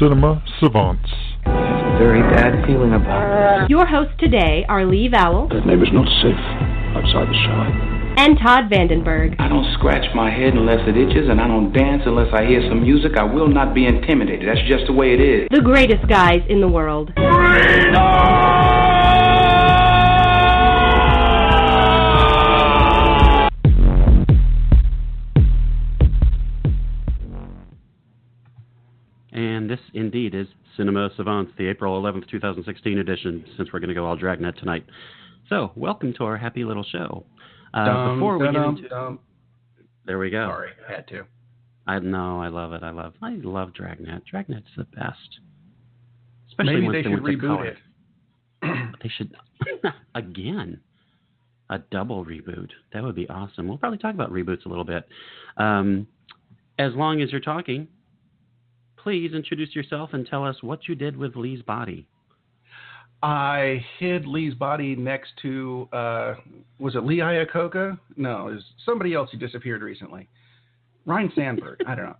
Cinema Savants. There's a very bad feeling about this. Your hosts today are Lee Vowell. That neighbor's not safe outside the shop. And Todd Vandenberg. I don't scratch my head unless it itches, and I don't dance unless I hear some music. I will not be intimidated. That's just the way it is. The greatest guys in the world. And this indeed is Cinema Savants, the April 11th, 2016 edition, since we're going to go all Dragnet tonight. So, welcome to our happy little show. Before we get into... There we go. Sorry, I had to. I love it. I love Dragnet. Dragnet's the best. Especially Maybe once they should reboot it. They should, again, a double reboot. That would be awesome. We'll probably talk about reboots a little bit. As long as you're talking, please introduce yourself and tell us what you did with Lee's body. I hid Lee's body next to, was it Lee Iacocca? No, it was somebody else who disappeared recently. Ryan Sandberg, I don't know.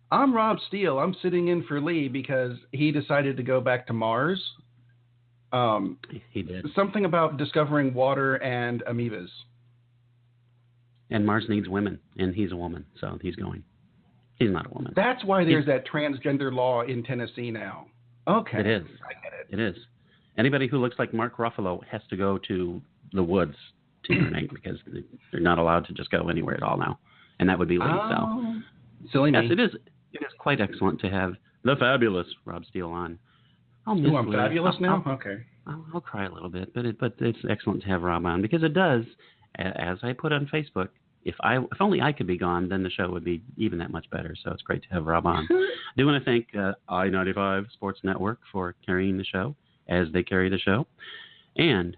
I'm Rob Steele. I'm sitting in for Lee because he decided to go back to Mars. He did. Something about discovering water and amoebas. And Mars needs women, and he's a woman, so he's going. He's not a woman. That's why there's that transgender law in Tennessee now. Okay. It is. I get it. It is. Anybody who looks like Mark Ruffalo has to go to the woods to urinate because they're not allowed to just go anywhere at all now. And that would be Lee. So, silly me. Yes, it is quite excellent to have the fabulous Rob Steele on. I'm fabulous now? Okay. I'll cry a little bit, but it's excellent to have Rob on because it does, as I put on Facebook, if only I could be gone, then the show would be even that much better. So it's great to have Rob on. I do want to thank I-95 Sports Network for carrying the show as they carry the show, and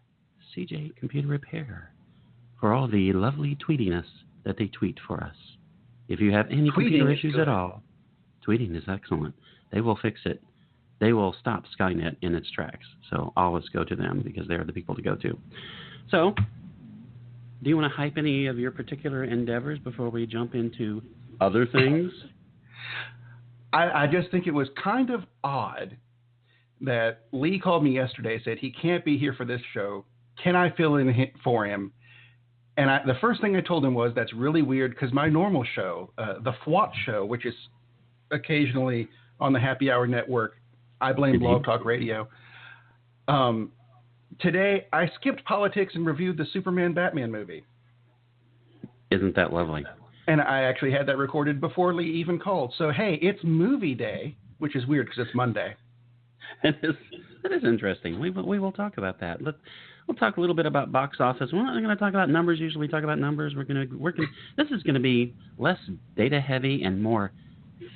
CJ Computer Repair for all the lovely tweetiness that they tweet for us. If you have any computer issues at all, tweeting is excellent. They will fix it. They will stop Skynet in its tracks. So always go to them because they're the people to go to. So, do you want to hype any of your particular endeavors before we jump into other things? I just think it was kind of odd that Lee called me yesterday, said he can't be here for this show. Can I fill in for him? And the first thing I told him was, that's really weird because my normal show, the FWAT show, which is occasionally on the Happy Hour Network, I blame Blog Talk Radio. Today, I skipped politics and reviewed the Superman Batman movie. Isn't that lovely? And I actually had that recorded before Lee even called. So, hey, it's movie day, which is weird because it's Monday. That is interesting. We will talk about that. We'll talk a little bit about box office. We're not going to talk about numbers. Usually we talk about numbers. This is going to be less data heavy and more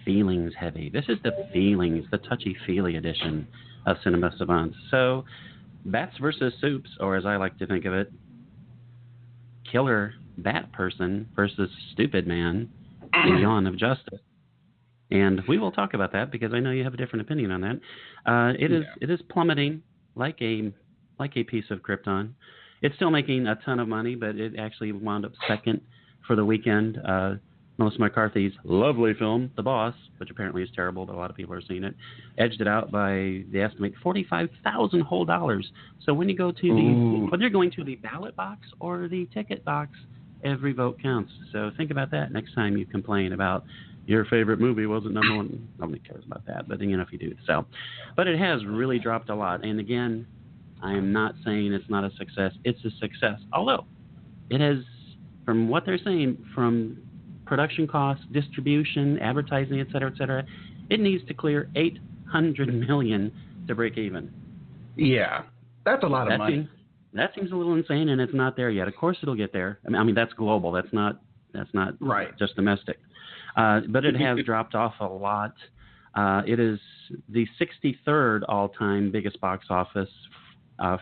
feelings heavy. This is the feelings, the touchy-feely edition of Cinema Savants. So, bats versus soups, or as I like to think of it, killer bat person versus stupid man, the yawn of justice. And we will talk about that because I know you have a different opinion on that. It is plummeting like a piece of Krypton. It's still making a ton of money, but it actually wound up second for the weekend. Melissa McCarthy's lovely film, The Boss, which apparently is terrible, but a lot of people are seeing it, edged it out by, they estimate, $45,000 whole dollars. So when you go to whether you're going to the ballot box or the ticket box, every vote counts. So think about that next time you complain about your favorite movie wasn't number one. Nobody cares about that, but if you do. So, but it has really dropped a lot. And again, I am not saying it's not a success. It's a success. Although it has, from what they're saying, from production costs, distribution, advertising, et cetera, it needs to clear $800 million to break even. Yeah, that's a lot of money. That seems a little insane, and it's not there yet. Of course, it'll get there. I mean, that's global. That's not right. Just domestic. But it has dropped off a lot. It is the 63rd all-time biggest box office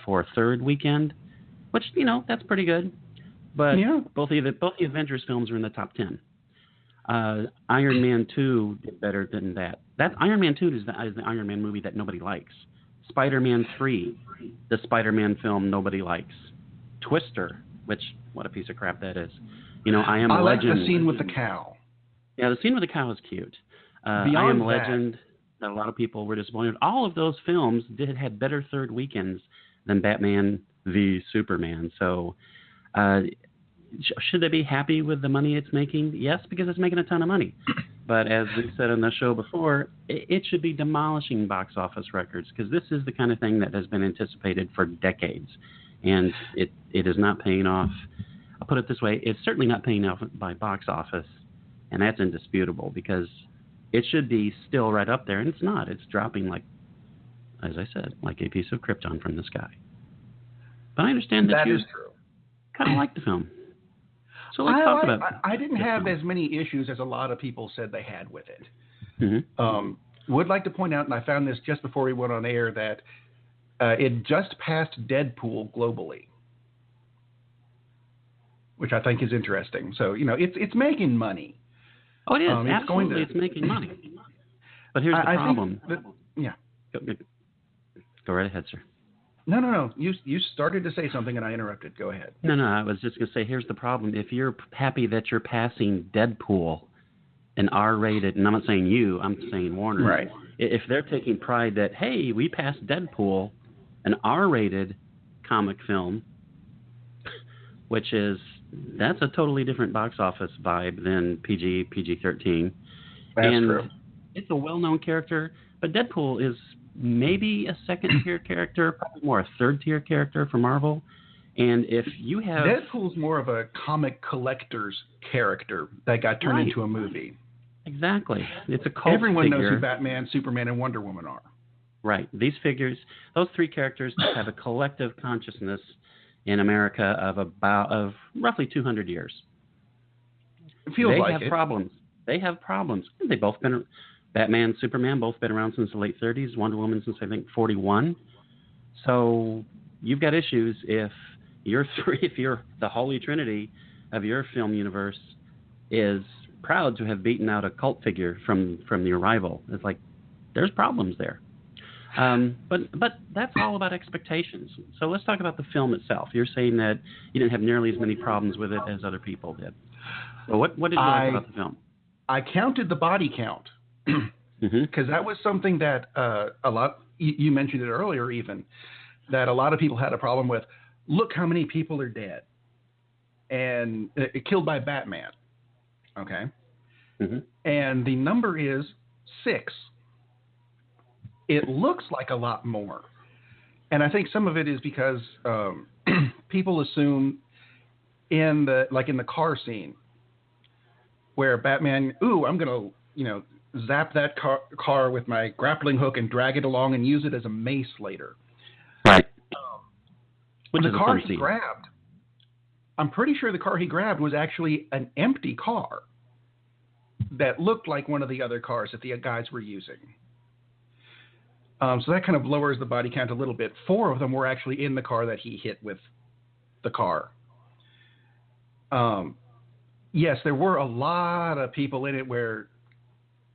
for a third weekend, which that's pretty good. But both the Avengers films are in the top 10. Iron Man 2 did better than that. That Iron Man 2 is the Iron Man movie that nobody likes. Spider-Man 3, the Spider-Man film nobody likes. Twister, which, what a piece of crap that is. I Am I Legend. like the scene with the cow. Yeah, the scene with the cow is cute. Beyond I Am Legend. that a lot of people were disappointed. All of those films had better third weekends than Batman v Superman. So, should they be happy with the money it's making? Yes, because it's making a ton of money. But as we said on the show before, it should be demolishing box office records, because this is the kind of thing that has been anticipated for decades, and it is not paying off. I'll put it this way: it's certainly not paying off by box office, and that's indisputable, because it should be still right up there, and it's not. It's dropping like, as I said, like a piece of krypton from the sky. But I understand that you is true. Kind of like the film. So let's talk about. I didn't have as many issues as a lot of people said they had with it. Mm-hmm. Would like to point out, and I found this just before we went on air, that it just passed Deadpool globally, which I think is interesting. So it's making money. Oh, it is. Absolutely, it's making money. But here's the problem. Go right ahead, sir. No. You started to say something and I interrupted. Go ahead. No. I was just going to say, here's the problem. If you're happy that you're passing Deadpool, an R-rated, and I'm not saying you, I'm saying Warner. Right. If they're taking pride that, hey, we passed Deadpool, an R-rated comic film, that's a totally different box office vibe than PG-13. That's true. It's a well-known character, but Deadpool is maybe a second-tier character, probably more a third-tier character for Marvel. And if you have... Deadpool's more of a comic collector's character that got turned into a movie. Exactly. It's a cult Everyone figure. knows who Batman, Superman, and Wonder Woman are. Right. These figures, those three characters have a collective consciousness in America of roughly 200 years. It feels like it. They have problems. They've both been... Batman, Superman, both been around since the late 30s. Wonder Woman since, I think, 41. So you've got issues if you're the Holy Trinity of your film universe is proud to have beaten out a cult figure from the arrival. It's like there's problems there. But that's all about expectations. So let's talk about the film itself. You're saying that you didn't have nearly as many problems with it as other people did. So what did you like about the film? I counted the body count. Because that was something that a lot, you mentioned it earlier even, that a lot of people had a problem with. Look how many people are dead and killed by Batman. Okay. Mm-hmm. And the number is 6. It looks like a lot more. And I think some of it is because people assume in the car scene where Batman, I'm going to, zap that car with my grappling hook and drag it along and use it as a mace later. Right. The car he grabbed, I'm pretty sure the car he grabbed was actually an empty car that looked like one of the other cars that the guys were using. So that kind of lowers the body count a little bit. 4 of them were actually in the car that he hit with the car. Yes, there were a lot of people in it where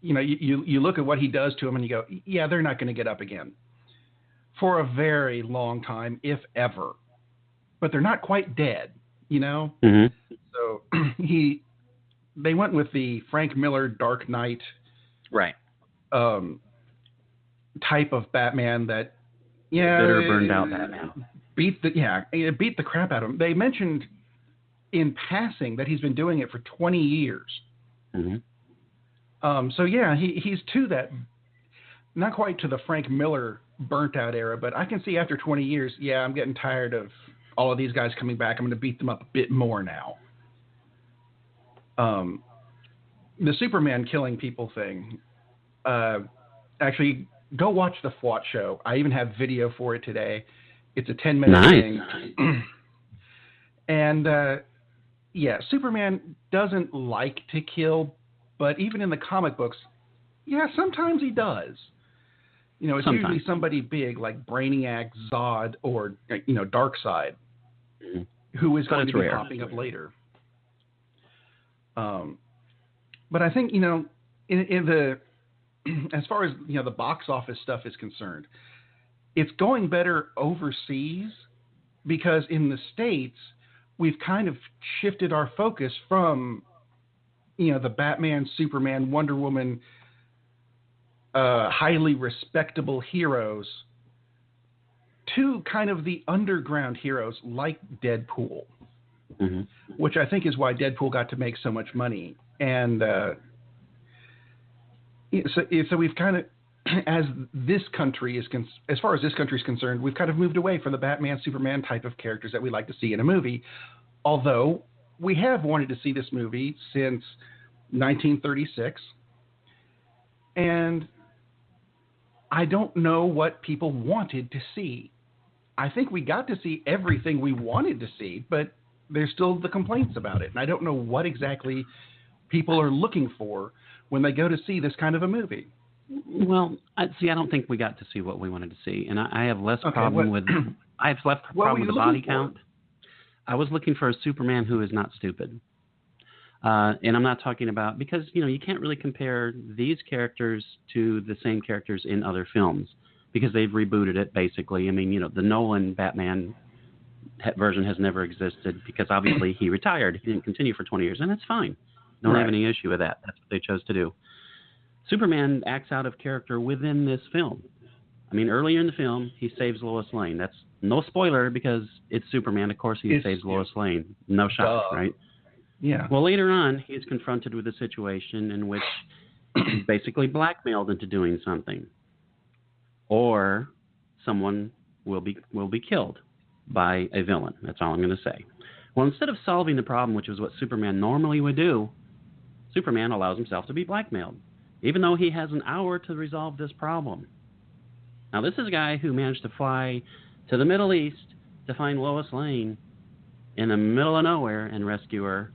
you look at what he does to them and you go, yeah, they're not going to get up again for a very long time, if ever. But they're not quite dead, Mm-hmm. So they went with the Frank Miller Dark Knight right type of Batman that bitter, burned out Batman beat the crap out of him. They mentioned in passing that he's been doing it for 20 years. Mm-hmm. So yeah, he's to that, not quite to the Frank Miller burnt out era, but I can see after 20 years, I'm getting tired of all of these guys coming back. I'm going to beat them up a bit more now. The Superman killing people thing, actually go watch the FWAT show. I even have video for it today. It's a 10-minute thing. And Superman doesn't like to kill, but even in the comic books, sometimes he does. It's usually somebody big like Brainiac, Zod, or Darkseid, who is going to be popping up later. But I think in the as far as the box office stuff is concerned, it's going better overseas because in the States we've kind of shifted our focus from the Batman, Superman, Wonder Woman highly respectable heroes to kind of the underground heroes like Deadpool, which I think is why Deadpool got to make so much money. And so we've kind of, as far as this country is concerned, we've kind of moved away from the Batman, Superman type of characters that we like to see in a movie. Although we have wanted to see this movie since 1936. And I don't know what people wanted to see. I think we got to see everything we wanted to see, but there's still the complaints about it. And I don't know what exactly people are looking for when they go to see this kind of a movie. Well, I don't think we got to see what we wanted to see. And I have less problem with the body count. I was looking for a Superman who is not stupid. And I'm not talking about, because, you can't really compare these characters to the same characters in other films because they've rebooted it, basically. I mean, the Nolan Batman version has never existed because obviously he retired. He didn't continue for 20 years, and that's fine. Don't have any issue with that. That's what they chose to do. Superman acts out of character within this film. I mean, earlier in the film, he saves Lois Lane. That's no spoiler because it's Superman. Of course, he saves Lois Lane. No shock, right? Yeah. Well, later on, he's confronted with a situation in which he's basically blackmailed into doing something, or someone will be killed by a villain. That's all I'm going to say. Well, instead of solving the problem, which is what Superman normally would do, Superman allows himself to be blackmailed, even though he has an hour to resolve this problem. Now, this is a guy who managed to fly to the Middle East to find Lois Lane in the middle of nowhere and rescue her.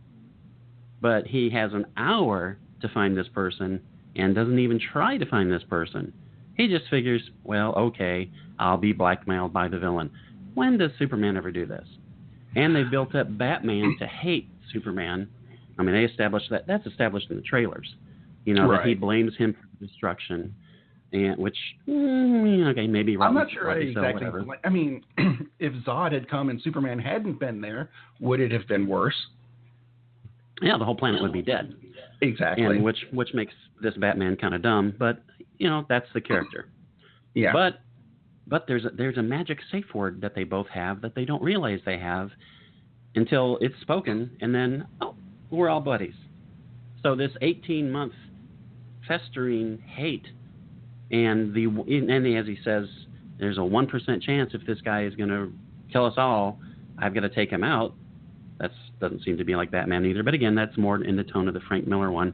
But he has an hour to find this person and doesn't even try to find this person. He just figures, well, okay, I'll be blackmailed by the villain. When does Superman ever do this? And they built up Batman to hate Superman. I mean, they established that. That's established in the trailers. That he blames him for destruction. And which, okay, maybe. I'm not sure exactly. I mean, if Zod had come and Superman hadn't been there, would it have been worse? Yeah, the whole planet would be dead. Exactly. And which makes this Batman kind of dumb, but that's the character. Yeah. But there's a magic safe word that they both have that they don't realize they have until it's spoken, and then we're all buddies. So this 18-month festering hate, and as he says, there's a 1% chance if this guy is going to kill us all, I've got to take him out. That doesn't seem to be like Batman either. But again, that's more in the tone of the Frank Miller one.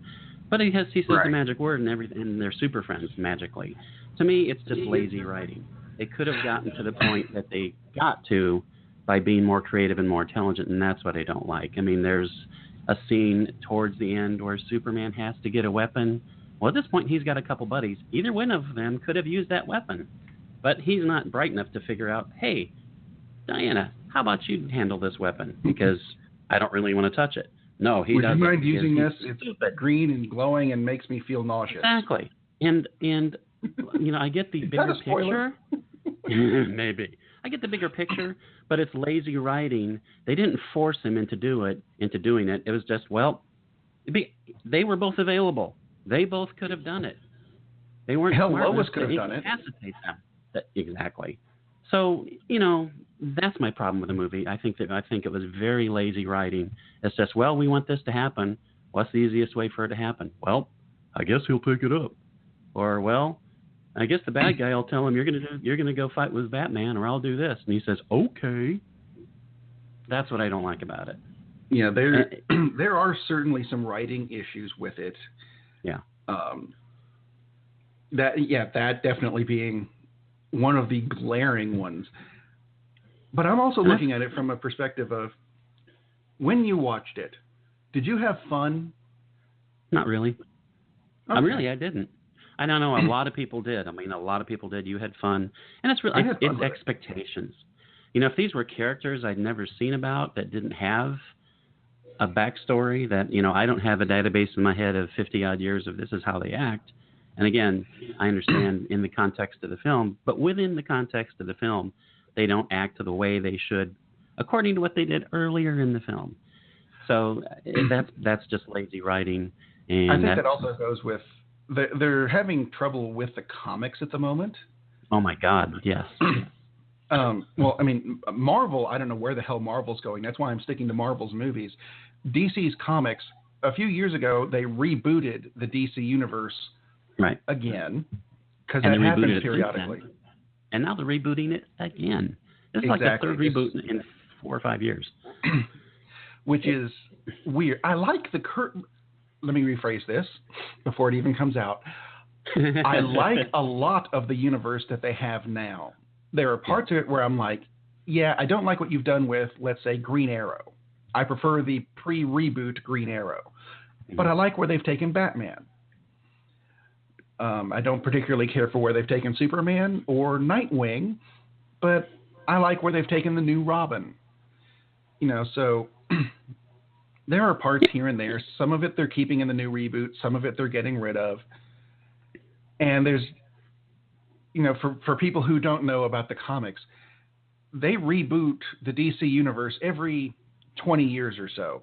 But he says the magic word and everything, and they're super friends magically. To me, it's just lazy writing. They could have gotten to the point that they got to by being more creative and more intelligent, and that's what I don't like. I mean, there's a scene towards the end where Superman has to get a weapon. Well, at this point, he's got a couple buddies. Either one of them could have used that weapon. But he's not bright enough to figure out, hey, Diana, how about you handle this weapon? Because I don't really want to touch it. No, he doesn't. Would you mind using this? It's green and glowing and makes me feel nauseous. Exactly. And I get the bigger picture. Maybe. I get the bigger picture, but it's lazy writing. They didn't force him into doing it. It was just, they were both available. They both could have done it. They weren't smart enough Lois could have done it. Incapacitate them. Exactly. So, that's my problem with the movie. I think it was very lazy writing. It's just, we want this to happen. What's the easiest way for it to happen? Well, I guess he'll pick it up. Or, I guess the bad guy will tell him, you're gonna go fight with Batman, or I'll do this. And he says, okay. That's what I don't like about it. Yeah, there are certainly some writing issues with it. Yeah. That definitely being one of the glaring ones. But I'm also looking at it from a perspective of, when you watched it, did you have fun? Not really. Okay. I didn't. I don't know. A lot of people did. I mean, a lot of people did. You had fun. And it's expectations. If these were characters I'd never seen about that didn't have a backstory, that, I don't have a database in my head of 50-odd years of this is how they act. And again, I understand in the context of the film, but within the context of the film, they don't act the way they should according to what they did earlier in the film. So that's just lazy writing. And I think that also goes with they're having trouble with the comics at the moment. Oh my God, yes. Well, I mean, Marvel, I don't know where the hell Marvel's going. That's why I'm sticking to Marvel's movies. DC's comics, a few years ago, they rebooted the DC universe again, because that happens periodically. And now they're rebooting it again. This is like the third reboot in 4 or 5 years. Which is weird. I like the let me rephrase this before it even comes out. I like a lot of the universe that they have now. There are parts of it where I'm like, yeah, I don't like what you've done with, let's say, Green Arrow. I prefer the pre-reboot Green Arrow. But I like where they've taken Batman. I don't particularly care for where they've taken Superman or Nightwing, but I like where they've taken the new Robin. You know, so there are parts here and there. Some of it they're keeping in the new reboot. Some of it they're getting rid of. And there's, you know, for people who don't know about the comics, they reboot the DC universe every 20 years or so.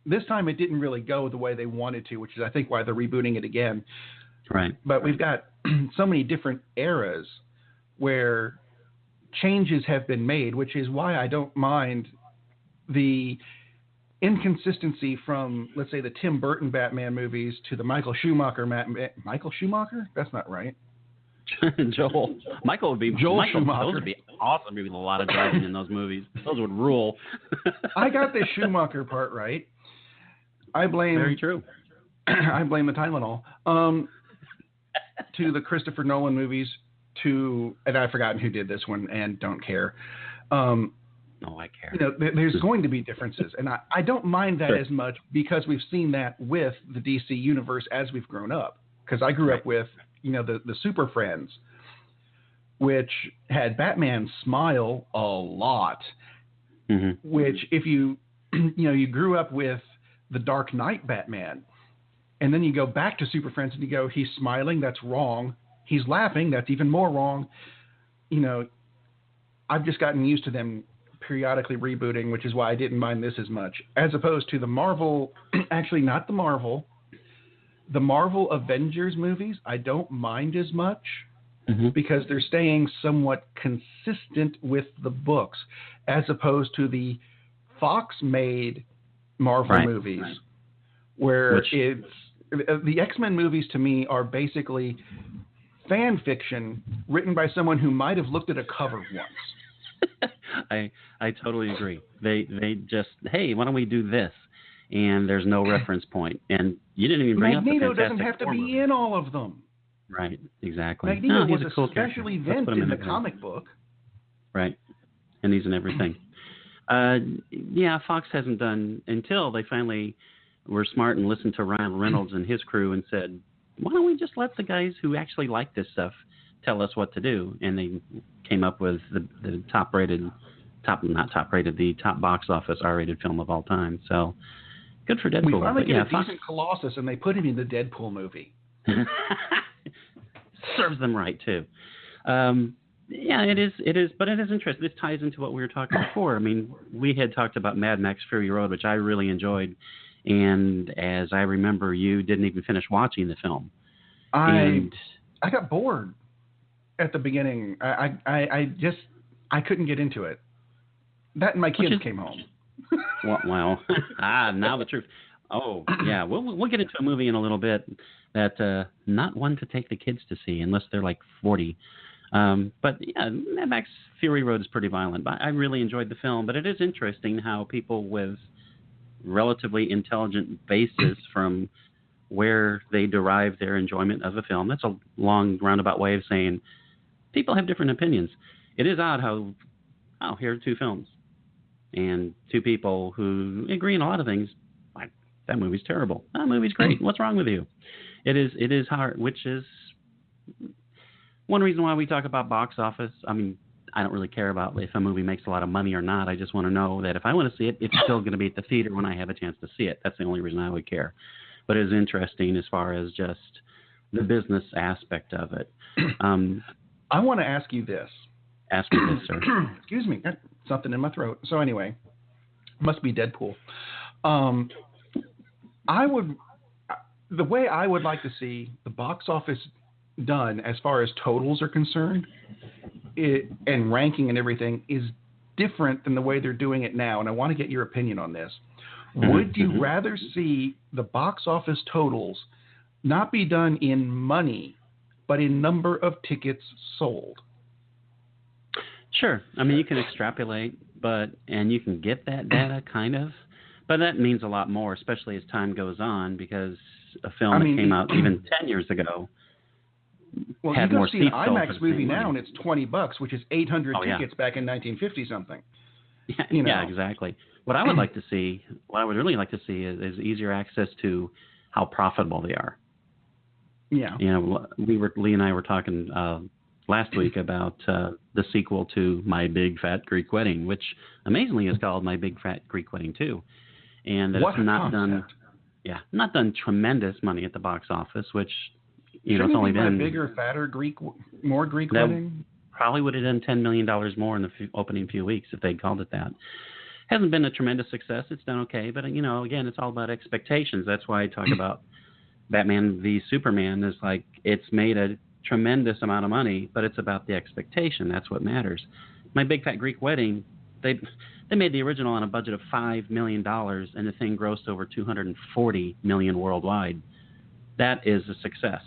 This time it didn't really go the way they wanted to, which is, I think, why they're rebooting it again. Right. But we've got so many different eras where changes have been made, which is why I don't mind the inconsistency from, let's say, the Tim Burton Batman movies to the Michael Schumacher Michael Schumacher? That's not right. Joel Schumacher. Those would be awesome. Maybe a lot of driving in those movies. Those would rule. I got the Schumacher part right. Very true. I blame the Tylenol. To the Christopher Nolan movies, and I've forgotten who did this one and don't care. No, I care. You know, there's going to be differences, and I don't mind that as much because we've seen that with the DC universe as we've grown up. Because I grew up with, you know, the Super Friends, which had Batman smile a lot. Mm-hmm. Which, if you grew up with the Dark Knight Batman, and then you go back to Super Friends and you go, he's smiling, that's wrong. He's laughing, that's even more wrong. You know, I've just gotten used to them periodically rebooting, which is why I didn't mind this as much. As opposed to the Marvel, actually not the Marvel Avengers movies, I don't mind as much because they're staying somewhat consistent with the books, as opposed to the Fox-made Marvel movies, where it's the X-Men movies to me are basically fan fiction written by someone who might have looked at a cover once. I totally agree. They just, hey, why don't we do this? And there's no reference point. And you didn't even bring Magneto up the doesn't have to be in all of them. Right, exactly. Magneto was a cool special event in the comic book. Right, and he's in everything. Fox hasn't done, until they finally were smart and listened to Ryan Reynolds and his crew and said, why don't we just let the guys who actually like this stuff tell us what to do? And they came up with the top box office R-rated film of all time. So good for Deadpool. We finally get a decent Colossus, and they put him in the Deadpool movie. Serves them right too. It is, but it is interesting. This ties into what we were talking before. I mean, we had talked about Mad Max Fury Road, which I really enjoyed. And as I remember, you didn't even finish watching the film. I got bored at the beginning. I couldn't get into it. That and my kids came home. Wow. Now the truth. Oh, yeah. We'll get into a movie in a little bit that not one to take the kids to see unless they're like 40. But yeah, Mad Max Fury Road is pretty violent. But I really enjoyed the film. But it is interesting how people with relatively intelligent bases from where they derive their enjoyment of a film. That's a long roundabout way of saying people have different opinions. It is odd how, here are two films and two people who agree on a lot of things. Like, that movie's terrible. That movie's great. What's wrong with you? It is hard, which is one reason why we talk about box office. I mean, I don't really care about if a movie makes a lot of money or not. I just want to know that if I want to see it, it's still going to be at the theater when I have a chance to see it. That's the only reason I would care. But it is interesting as far as just the business aspect of it. I want to ask you this. Ask me this, sir. Excuse me. Something in my throat. So anyway, must be Deadpool. the way I would like to see the box office done as far as totals are concerned, and ranking and everything is different than the way they're doing it now. And I want to get your opinion on this. Would you rather see the box office totals not be done in money, but in number of tickets sold? Sure. I mean, you can extrapolate, and you can get that data kind of, but that means a lot more, especially as time goes on, because a film that came out even 10 years ago had more seats. You can see an IMAX movie now, and it's $20, which is 800 tickets back in 1950 something. Yeah, exactly. What I would like to see, what I would really like to see is easier access to how profitable they are. Yeah. Lee and I were talking last week about the sequel to My Big Fat Greek Wedding, which amazingly is called My Big Fat Greek Wedding 2. And it's not done tremendous money at the box office, which, it's only been bigger, fatter more Greek Wedding. Probably would have done $10 million more in the opening few weeks if they'd called it that. Hasn't been a tremendous success. It's done okay, but again, it's all about expectations. That's why I talk about Batman v Superman is like it's made a tremendous amount of money, but it's about the expectation. That's what matters. My Big Fat Greek Wedding, they made the original on a budget of $5 million, and the thing grossed over $240 million worldwide. That is a success.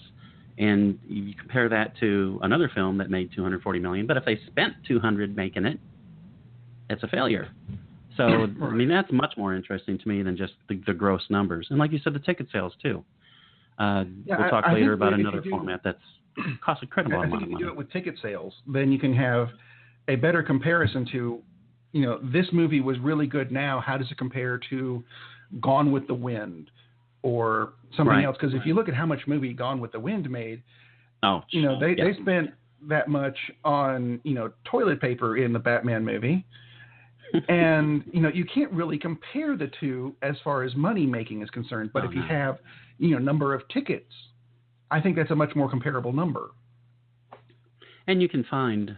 And you compare that to another film that made $240 million, but if they spent $200 making it, it's a failure. So, I mean, that's much more interesting to me than just the gross numbers. And like you said, the ticket sales, too. We'll talk later about another format that's costs a credible amount of money. If you do it with ticket sales, then you can have a better comparison to, this movie was really good now. How does it compare to Gone with the Wind or something else? Because if you look at how much movie Gone with the Wind made, they spent that much on, toilet paper in the Batman movie. And, you can't really compare the two as far as money making is concerned. But if you have, number of tickets, I think that's a much more comparable number. And you can find,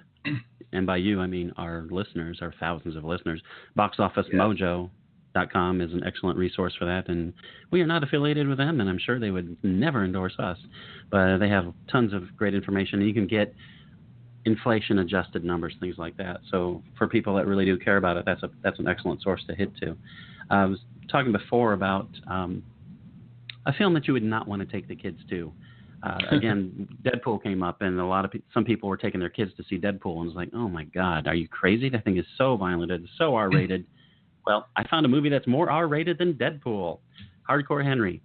and by you, I mean our listeners, our thousands of listeners, boxofficemojo.com is an excellent resource for that. And we are not affiliated with them, and I'm sure they would never endorse us. But they have tons of great information. You can get inflation-adjusted numbers, things like that. So for people that really do care about it, that's an excellent source to hit to. I was talking before about a film that you would not want to take the kids to. Again, Deadpool came up, and some people were taking their kids to see Deadpool, and was like, "Oh my God, are you crazy? That thing is so violent, it's so R-rated." Well, I found a movie that's more R-rated than Deadpool, Hardcore Henry.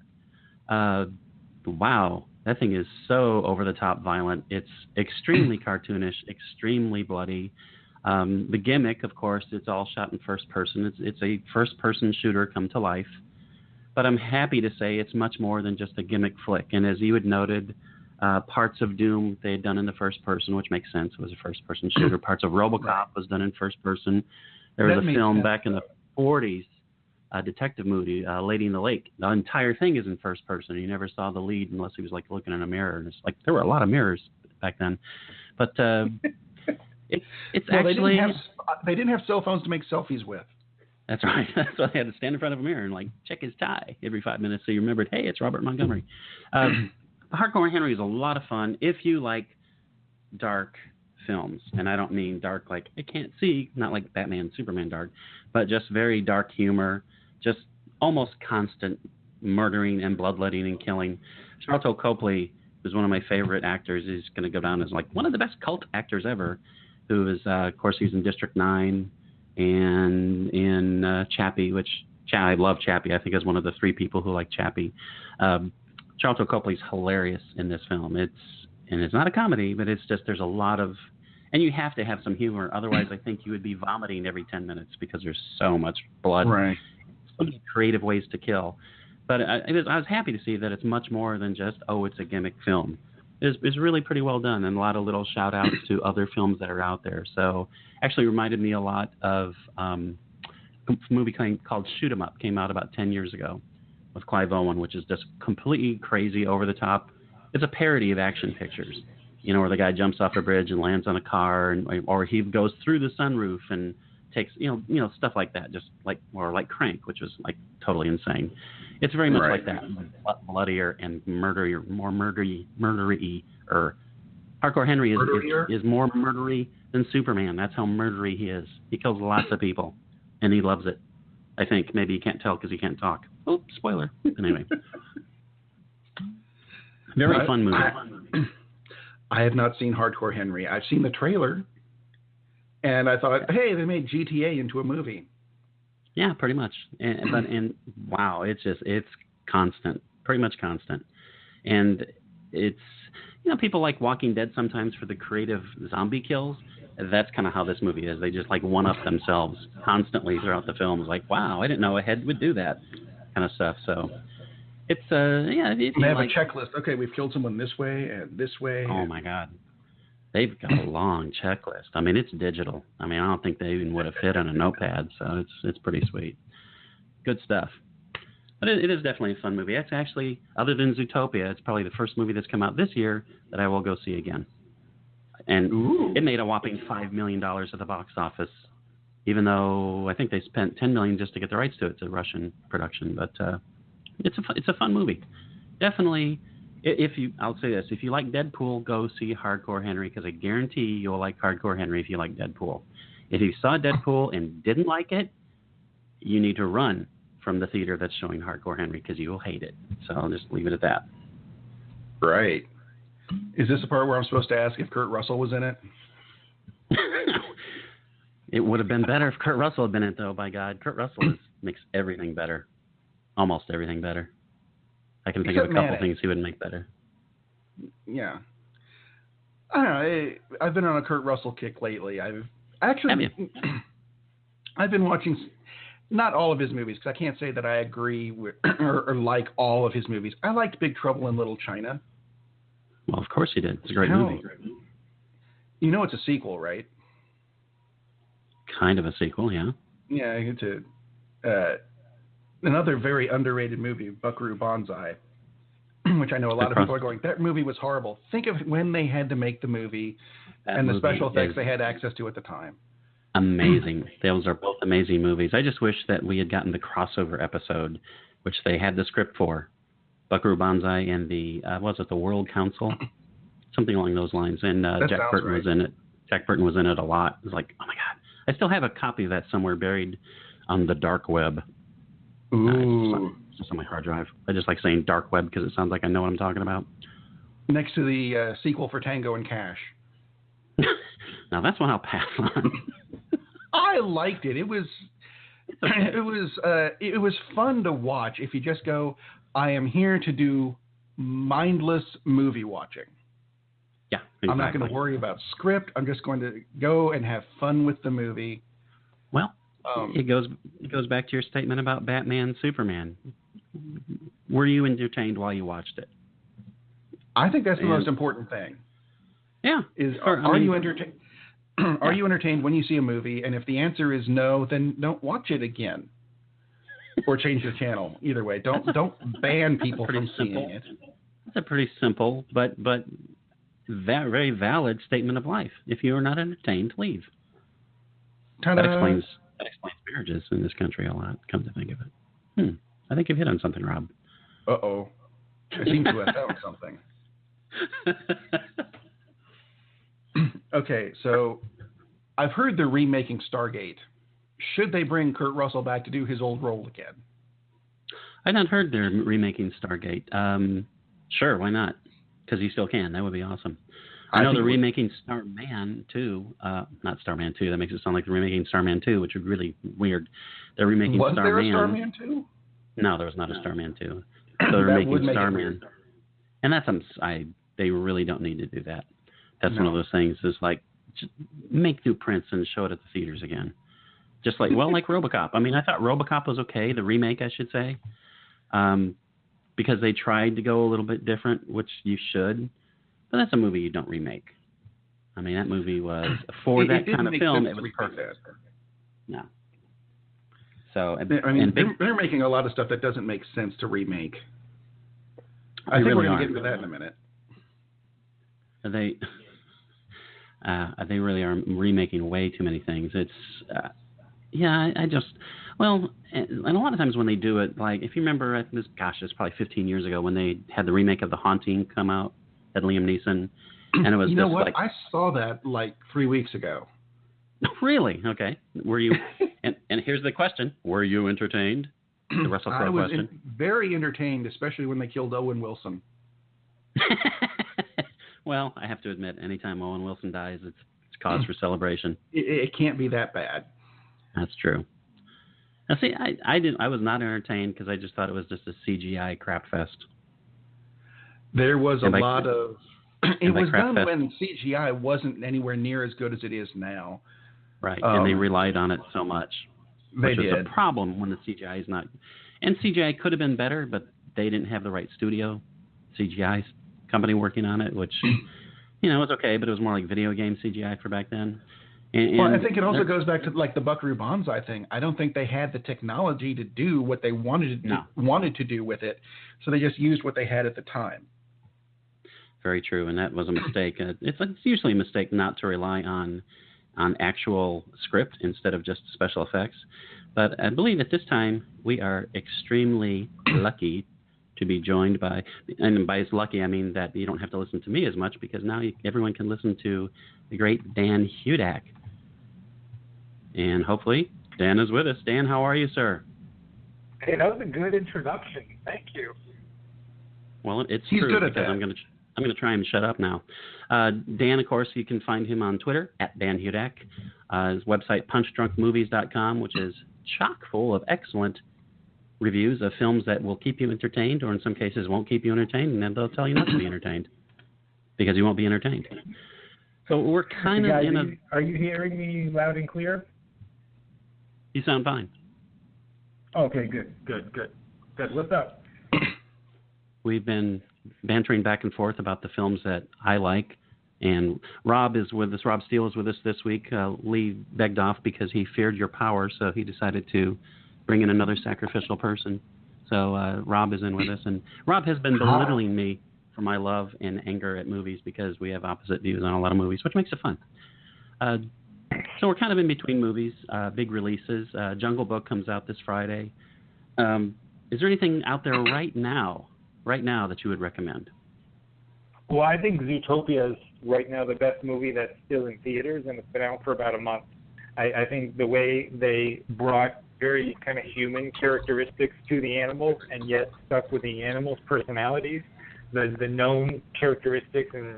Wow. That thing is so over-the-top violent. It's extremely cartoonish, extremely bloody. The gimmick, of course, it's all shot in first person. It's a first-person shooter come to life. But I'm happy to say it's much more than just a gimmick flick. And as you had noted, parts of Doom they had done in the first person, which makes sense. It was a first-person shooter. Parts of RoboCop was done in first person. There was a film back in the 40s, a detective movie, Lady in the Lake. The entire thing is in first person. You never saw the lead unless he was like looking in a mirror. And it's like there were a lot of mirrors back then, but it's actually they didn't have cell phones to make selfies with. That's right. That's why they had to stand in front of a mirror and like check his tie every 5 minutes so you remembered, hey, it's Robert Montgomery. Hardcore Henry is a lot of fun if you like dark films, and I don't mean dark like I can't see, not like Batman, Superman dark, but just very dark humor, just almost constant murdering and bloodletting and killing. Sharlto Copley is one of my favorite actors. He's going to go down as like one of the best cult actors ever, who is, of course, he's in District 9 and in Chappie, which I love Chappie. I think is one of the three people who like Chappie. Sharlto Copley's hilarious in this film. It's not a comedy, but it's just there's a lot of, and you have to have some humor. Otherwise, I think you would be vomiting every 10 minutes because there's so much blood. Right. So many creative ways to kill. But I was happy to see that it's much more than just, it's a gimmick film. It's really pretty well done, and a lot of little shout-outs to other films that are out there. So actually reminded me a lot of a movie called Shoot 'Em Up, came out about 10 years ago with Clive Owen, which is just completely crazy, over-the-top. It's a parody of action pictures, where the guy jumps off a bridge and lands on a car, or he goes through the sunroof and takes stuff like that, just like Crank, which was like totally insane. It's very much like that, bloodier and murdery, more murdery. Or Hardcore Henry is more murdery than Superman. That's how murdery he is. He kills lots of people, and he loves it. I think maybe you can't tell because he can't talk. Oh, spoiler. Anyway, very fun movie. I have not seen Hardcore Henry. I've seen the trailer, and I thought, hey, they made GTA into a movie. Yeah, pretty much. And wow, it's constant, pretty much constant. And it's, people like Walking Dead sometimes for the creative zombie kills. That's kind of how this movie is. They just like one up themselves constantly throughout the film. It's like, wow, I didn't know a head would do that kind of stuff. So it's if they have a checklist. Okay, we've killed someone this way and this way. Oh my God. They've got a long checklist. I mean, it's digital. I mean, I don't think they even would have fit on a notepad, so it's pretty sweet. Good stuff. But it is definitely a fun movie. It's actually, other than Zootopia, it's probably the first movie that's come out this year that I will go see again. And It made a whopping $5 million at the box office, even though I think they spent $10 million just to get the rights to it. It's a Russian production, but it's a fun movie. Definitely. I'll say this, if you like Deadpool, go see Hardcore Henry, because I guarantee you'll like Hardcore Henry if you like Deadpool. If you saw Deadpool and didn't like it, you need to run from the theater that's showing Hardcore Henry, because you will hate it. So I'll just leave it at that. Right. Is this the part where I'm supposed to ask if Kurt Russell was in it? It would have been better if Kurt Russell had been in it, though, by God. Kurt Russell makes everything better. Almost everything better. I can think of a couple things he would make better. Yeah. I don't know. I've been on a Kurt Russell kick lately. I've been watching not all of his movies, because I can't say that I agree with or like all of his movies. I liked Big Trouble in Little China. Well, of course he did. It's a great movie. You know it's a sequel, right? Kind of a sequel, yeah. Yeah, it's another very underrated movie, Buckaroo Banzai, which I know a lot of people are going, that movie was horrible. Think of when they had to make the movie and the special effects they had access to at the time. Amazing. Those are both amazing movies. I just wish that we had gotten the crossover episode, which they had the script for. Buckaroo Banzai and the World Council? Something along those lines. And Jack Burton was in it. Jack Burton was in it a lot. It was like, oh my God. I still have a copy of that somewhere buried on the dark web. Ooh. It's just on my hard drive. I just like saying dark web because it sounds like I know what I'm talking about. Next to the sequel for Tango and Cash. Now that's one I'll pass on. I liked it. It was fun to watch if you just go, I am here to do mindless movie watching. Yeah, exactly. I'm not going to worry about script. I'm just going to go and have fun with the movie. Well, it goes back to your statement about Batman, Superman. Were you entertained while you watched it? I think that's the most important thing. Yeah. Are you entertained? Are you entertained when you see a movie? And if the answer is no, then don't watch it again, or change the channel. Either way, don't ban people from seeing it. That's a pretty simple but very valid statement of life. If you are not entertained, leave. Ta-da. That explains marriages in this country a lot. Come to think of it, I think you've hit on something, Rob. Uh-oh. I seem to have found something. Okay, so I've heard they're remaking Stargate. Should they bring Kurt Russell back to do his old role again? I've not heard they're remaking Stargate. Sure, why not? Because you still can. That would be awesome. I know they're remaking Starman 2. Not Starman 2. That makes it sound like they're remaking Starman 2, which would be really weird. They're remaking Starman. Was there a Starman 2? No, there was not a Starman 2. So they're remaking Starman. And that's they really don't need to do that. That's one of those things. Is like, just make new prints and show it at the theaters again. Just like RoboCop. I mean, I thought RoboCop was okay, the remake, I should say, because they tried to go a little bit different, which you should. But that's a movie you don't remake. I mean, that movie was, for that kind of film, it was perfect. No. So, they're making a lot of stuff that doesn't make sense to remake. I think we're going to get into that in a minute. They really are remaking way too many things. It's Yeah, I just, well, and a lot of times when they do it, like, if you remember, it's probably 15 years ago when they had the remake of The Haunting come out, had Liam Neeson, and it was You know just what? like... I saw that like 3 weeks ago. Really? Okay. Were you, and here's the question, were you entertained? The Russell Crowe question. I was very entertained, especially when they killed Owen Wilson. Well, I have to admit, anytime Owen Wilson dies, it's cause for celebration. It can't be that bad. That's true. Now, see, I was not entertained because I just thought it was just a CGI crap fest. There was a lot of... It was done fest. when CGI wasn't anywhere near as good as it is now. Right, and they relied on it so much. They which did. is a problem when the CGI is not... And CGI could have been better, but they didn't have the right studio, CGI company working on it, which, it was okay, but it was more like video game CGI for back then. Well, I think it also goes back to like the Buckaroo Banzai thing. I don't think they had the technology to do what they wanted to do with it, so they just used what they had at the time. Very true, and that was a mistake. It's usually a mistake not to rely on actual script instead of just special effects. But I believe at this time we are extremely lucky to be joined by, and by lucky I mean that you don't have to listen to me as much because now everyone can listen to the great Dan Hudak. And hopefully Dan is with us. Dan, how are you, sir? Hey, that was a good introduction. Thank you. Well, it's He's true good at because that. I'm going to try and shut up now. Dan, of course, you can find him on Twitter at Dan Hudak. His website, punchdrunkmovies.com, which is chock full of excellent reviews of films that will keep you entertained, or in some cases won't keep you entertained, and then they'll tell you not to be entertained because you won't be entertained. So we're kind of in a... Are you hearing me loud and clear? You sound fine. Okay, good. What's up? We've been bantering back and forth about the films that I like, and Rob is with us. Rob Steele is with us this week. Lee begged off because he feared your power, so he decided to bring in another sacrificial person. So Rob is in with us, and Rob has been belittling me for my love and anger at movies because we have opposite views on a lot of movies, which makes it fun. So we're kind of in between movies, big releases. Jungle Book comes out this Friday. Is there anything out there right now that you would recommend? Well, I think Zootopia is right now the best movie that's still in theaters, and it's been out for about a month. I think the way they brought very kind of human characteristics to the animals and yet stuck with the animals' personalities, the known characteristics and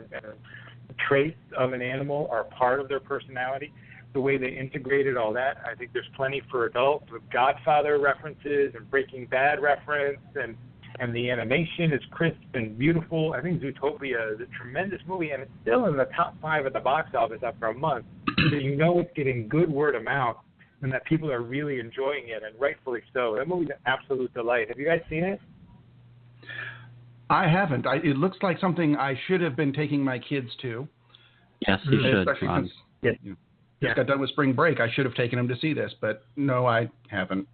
traits of an animal are part of their personality. The way they integrated all that, I think there's plenty for adults with Godfather references and Breaking Bad reference, and the animation is crisp and beautiful. I think Zootopia is a tremendous movie, and it's still in the top 5 at the box office after a month. So it's getting good word of mouth, and that people are really enjoying it, and rightfully so. That movie's an absolute delight. Have you guys seen it? I haven't. It looks like something I should have been taking my kids to. Yes, you should. Especially since just got done with spring break. I should have taken them to see this, but no, I haven't.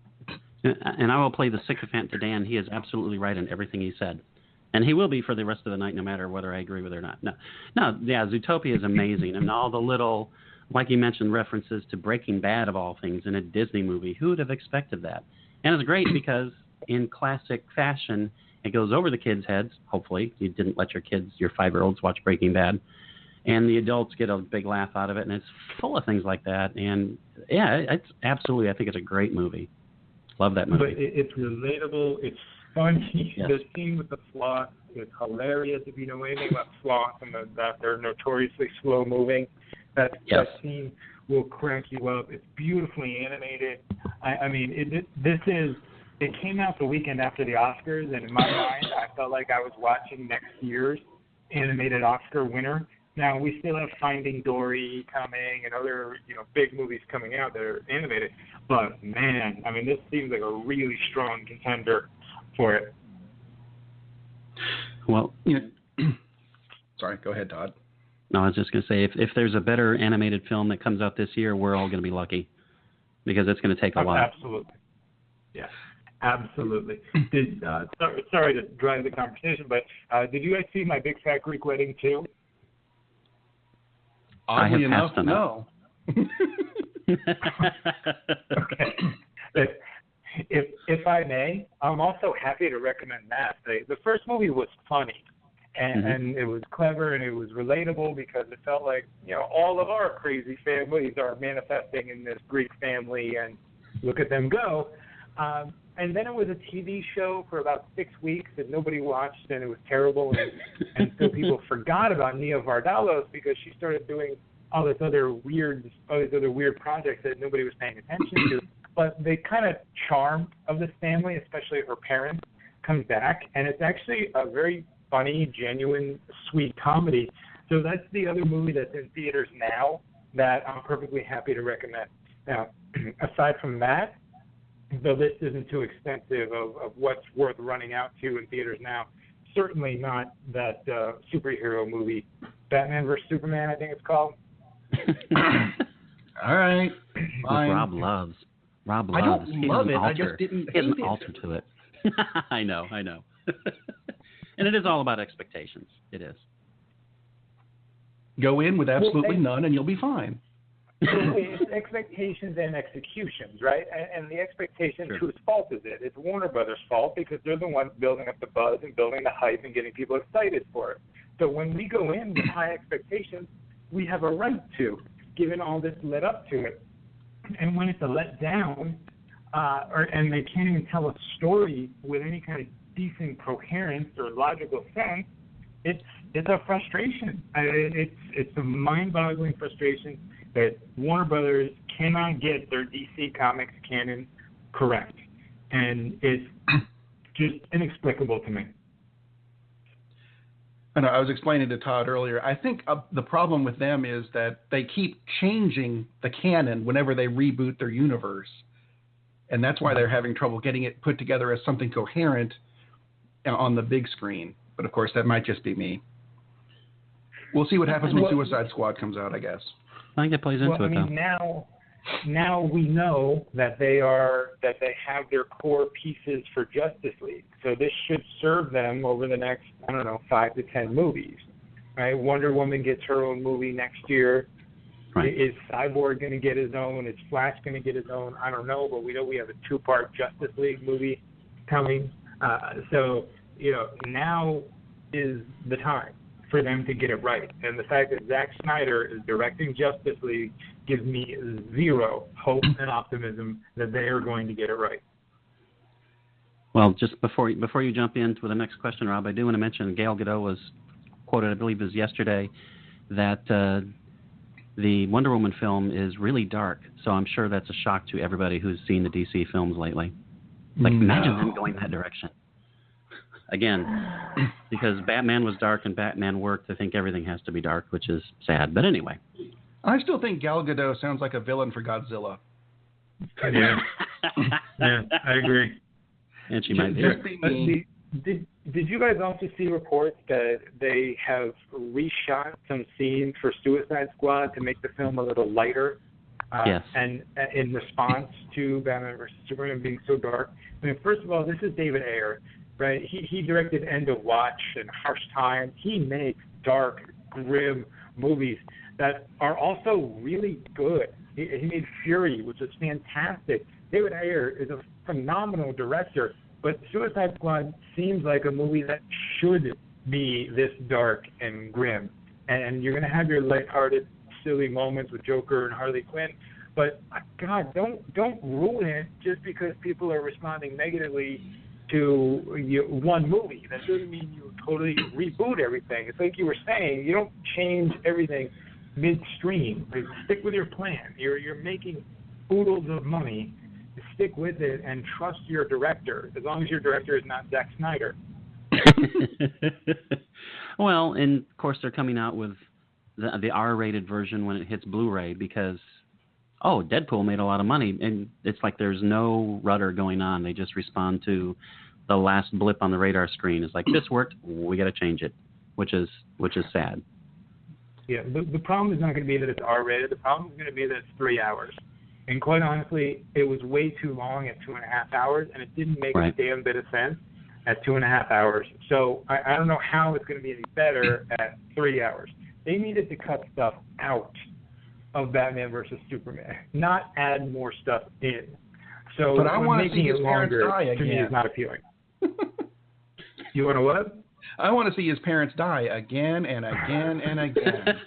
And I will play the sycophant to Dan. He is absolutely right in everything he said. And he will be for the rest of the night, no matter whether I agree with it or not. Zootopia is amazing. And all the little, like you mentioned, references to Breaking Bad of all things in a Disney movie. Who would have expected that? And it's great because in classic fashion, it goes over the kids' heads. Hopefully, you didn't let your 5-year-olds watch Breaking Bad. And the adults get a big laugh out of it. And it's full of things like that. And, yeah, it's absolutely, I think it's a great movie. Love that movie. But it's relatable. It's funny. Yes. The scene with the sloth is hilarious. If you know anything about sloths and that they're notoriously slow moving, that scene will crack you up. It's beautifully animated. It came out the weekend after the Oscars, and in my mind, I felt like I was watching next year's animated Oscar winner. Now, we still have Finding Dory coming and other, big movies coming out that are animated. But, man, this seems like a really strong contender for it. Well, sorry, go ahead, Todd. No, I was just going to say, if there's a better animated film that comes out this year, we're all going to be lucky because it's going to take a while. Absolutely. Yes, absolutely. Sorry to drive the conversation, but did you guys see My Big Fat Greek Wedding too? Oddly enough, no. Okay. But if I may, I'm also happy to recommend that. The first movie was funny, and it was clever, and it was relatable because it felt like, all of our crazy families are manifesting in this Greek family, and look at them go. And then it was a TV show for about 6 weeks that nobody watched, and it was terrible. And so people forgot about Nia Vardalos because she started doing all these other weird projects that nobody was paying attention to. But the kind of charm of this family, especially her parents, comes back, and it's actually a very funny, genuine, sweet comedy. So that's the other movie that's in theaters now that I'm perfectly happy to recommend. Now, aside from that, the list isn't too extensive of what's worth running out to in theaters now. Certainly not that superhero movie, Batman vs. Superman, I think it's called. All right. Fine. Rob loves. I don't love it. I just didn't hate an it. alter to it. I know. And it is all about expectations. It is. Go in with absolutely none, and you'll be fine. It's expectations and executions, right? And the expectation, whose fault is it? It's Warner Brothers' fault because they're the ones building up the buzz and building the hype and getting people excited for it. So when we go in with high expectations, we have a right to, given all this led up to it. And when it's a letdown, and they can't even tell a story with any kind of decent coherence or logical sense, it's a frustration. It's a mind-boggling frustration that Warner Brothers cannot get their DC Comics canon correct. And it's just inexplicable to me. I know, I was explaining to Todd earlier, I think the problem with them is that they keep changing the canon whenever they reboot their universe. And that's why they're having trouble getting it put together as something coherent on the big screen. But, of course, that might just be me. We'll see what happens when Suicide Squad comes out, I guess. I think it plays into it, though. Now we know that they have their core pieces for Justice League. So this should serve them over the next, 5 to 10 movies. Right? Wonder Woman gets her own movie next year. Right. Is Cyborg going to get his own? Is Flash going to get his own? I don't know, but we know we have a 2-part Justice League movie coming. So now is the time for them to get it right. And the fact that Zack Snyder is directing Justice League gives me zero hope and optimism that they are going to get it right. Well, just before you jump into the next question, Rob, I do want to mention Gal Gadot was quoted, I believe it was yesterday, that the Wonder Woman film is really dark. So I'm sure that's a shock to everybody who's seen the DC films lately. Imagine them going that direction. Again, because Batman was dark and Batman worked, I think everything has to be dark, which is sad. But anyway. I still think Gal Gadot sounds like a villain for Godzilla. Yeah, I agree. And she might be. Did you guys also see reports that they have reshot some scenes for Suicide Squad to make the film a little lighter? Yes. And in response to Batman vs. Superman being so dark. I mean, first of all, this is David Ayer. Right, he directed End of Watch and Harsh Times. He makes dark, grim movies that are also really good. He made Fury, which is fantastic. David Ayer is a phenomenal director, but Suicide Squad seems like a movie that should be this dark and grim. And you're going to have your lighthearted, silly moments with Joker and Harley Quinn, but God, don't ruin it just because people are responding negatively to one movie. That doesn't mean you totally reboot everything. It's like you were saying, you don't change everything midstream. Like, stick with your plan. You're making oodles of money. Stick with it and trust your director, as long as your director is not Zack Snyder. Well, and of course they're coming out with the R-rated version when it hits Blu-ray because, Deadpool made a lot of money, and it's like there's no rudder going on. They just respond to the last blip on the radar screen. It's like, this worked, we got to change it, which is sad. Yeah, the problem is not going to be that it's R-rated. The problem is going to be that it's 3 hours. And quite honestly, it was way too long at 2.5 hours, and it didn't make a damn bit of sense at 2.5 hours. So I don't know how it's going to be any better at 3 hours. They needed to cut stuff out of Batman versus Superman, not add more stuff in. So but I want to see his parents die to me again. is not appealing. You want to what? I want to see his parents die again and again and again.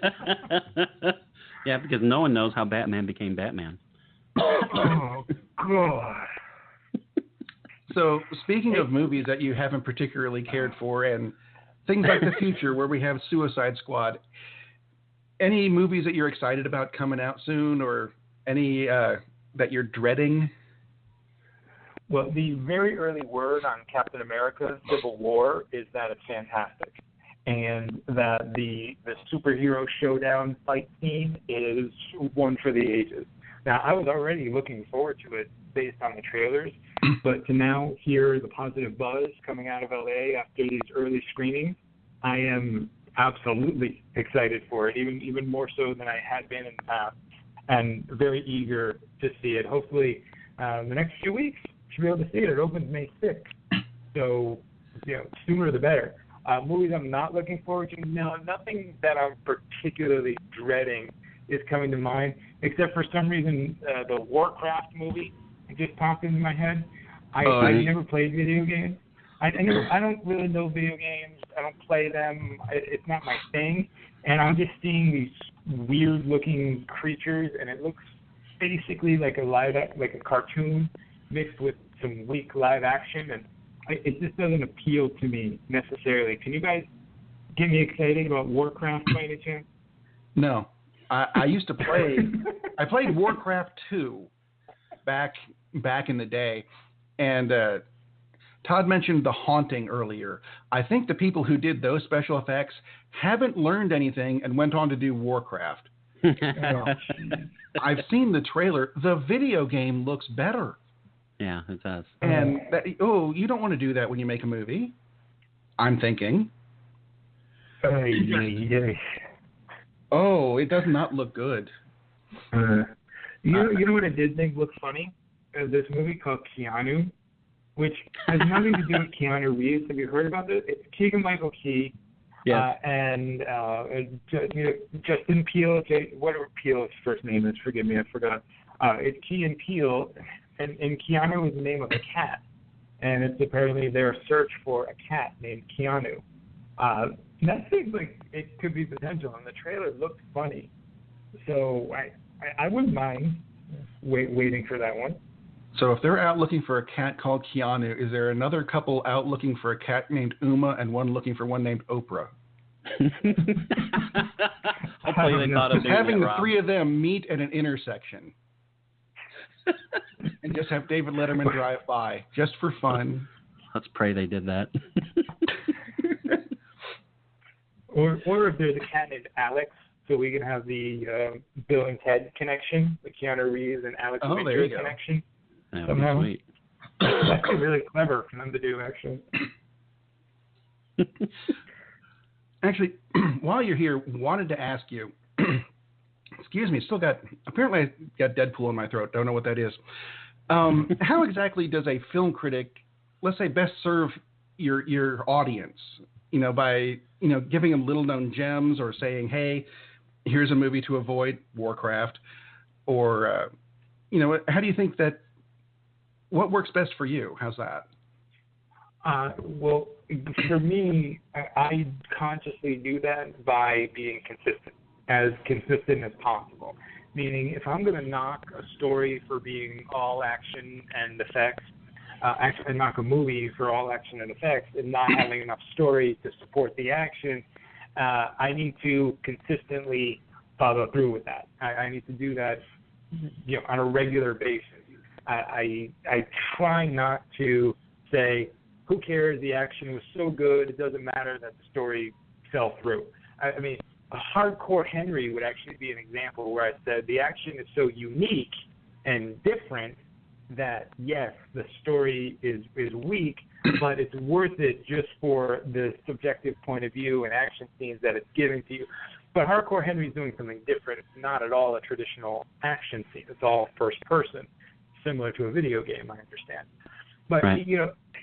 Yeah, because no one knows how Batman became Batman. Oh, God. So, speaking of movies that you haven't particularly cared for and things like the future where we have Suicide Squad, any movies that you're excited about coming out soon or any that you're dreading? Well, the very early word on Captain America Civil War is that it's fantastic, and that the superhero showdown fight scene is one for the ages. Now, I was already looking forward to it based on the trailers, but to now hear the positive buzz coming out of LA after these early screenings, I am absolutely excited for it, even more so than I had been in the past, and very eager to see it. Hopefully, the next few weeks, should be able to see it. It opens May 6th, so sooner the better. Movies I'm not looking forward to, no, nothing that I'm particularly dreading is coming to mind, except for some reason the Warcraft movie just popped into my head. I never played video games. I don't really know video games. I don't play them. It's not my thing, and I'm just seeing these weird-looking creatures, and it looks basically like a cartoon mixed with some weak live action, and it just doesn't appeal to me necessarily. Can you guys get me excited about Warcraft by any chance? No. I used to play, I played Warcraft 2 back in the day, and Todd mentioned The Haunting earlier. I think the people who did those special effects haven't learned anything and went on to do Warcraft. I've seen the trailer. The video game looks better. Yeah, it does. And you don't want to do that when you make a movie, I'm thinking. Oh, it does not look good. You know what I did think looked funny? This movie called Keanu, which has nothing to do with Keanu Reeves. Have you heard about this? It's Keegan-Michael Key. Yeah. And Justin Peele, whatever Peele's first name is, forgive me, I forgot. It's Key and Peele, and Keanu is the name of a cat. And it's apparently their search for a cat named Keanu. That seems like it could be potential, and the trailer looked funny. So I wouldn't mind waiting for that one. So if they're out looking for a cat called Keanu, is there another couple out looking for a cat named Uma and one looking for one named Oprah? Hopefully they thought of doing having that, the Rob. three of them meet at an intersection and just have David Letterman drive by just for fun. Let's pray they did that. Or if there's a cat named Alex, so we can have the Bill and Ted connection, the Keanu Reeves and Alex Winter connection. That would be sweet. That'd be really clever for them to do, actually. Actually, while you're here, wanted to ask you, excuse me, apparently I got Deadpool in my throat. Don't know what that is. How exactly does a film critic, let's say, best serve your audience? By giving them little known gems or saying, hey, here's a movie to avoid, Warcraft, or how do you think that? What works best for you? How's that? Well, for me, I consciously do that by being as consistent as possible. Meaning, if I'm going to knock a story for being all action and effects, actually knock a movie for all action and effects and not having enough story to support the action, I need to consistently follow through with that. I need to do that on a regular basis. I try not to say, who cares, the action was so good, it doesn't matter that the story fell through. I mean, a Hardcore Henry would actually be an example where I said the action is so unique and different that, yes, the story is weak, but it's worth it just for the subjective point of view and action scenes that it's giving to you. But Hardcore Henry's doing something different. It's not at all a traditional action scene. It's all first person, similar to a video game, I understand. But, right.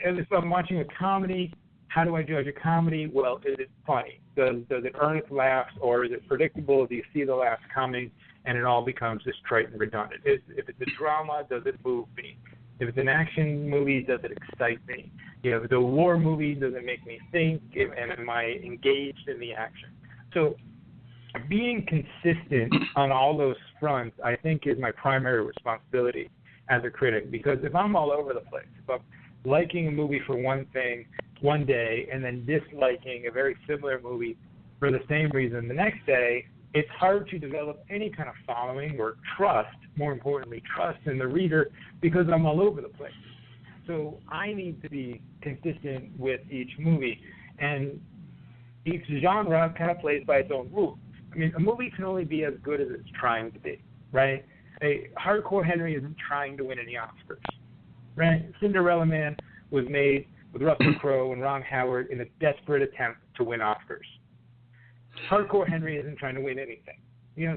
And if I'm watching a comedy, How do I judge a comedy? Well, is it funny? Does it earn its laughs, or is it predictable? Do you see the laughs coming, and it all becomes just trite and redundant? If it's a drama, does it move me? If it's an action movie, does it excite me? If it's a war movie, does it make me think? And am I engaged in the action? So being consistent on all those fronts, I think, is my primary responsibility as a critic. Because if I'm all over the place, if I'm liking a movie for one thing one day and then disliking a very similar movie for the same reason the next day, it's hard to develop any kind of following or trust, more importantly, trust in the reader, because I'm all over the place. So I need to be consistent with each movie, and each genre kind of plays by its own rules. I mean, a movie can only be as good as it's trying to be, right? Hardcore Henry isn't trying to win any Oscars, right? Cinderella Man was made with Russell Crowe and Ron Howard in a desperate attempt to win Oscars. Hardcore Henry isn't trying to win anything.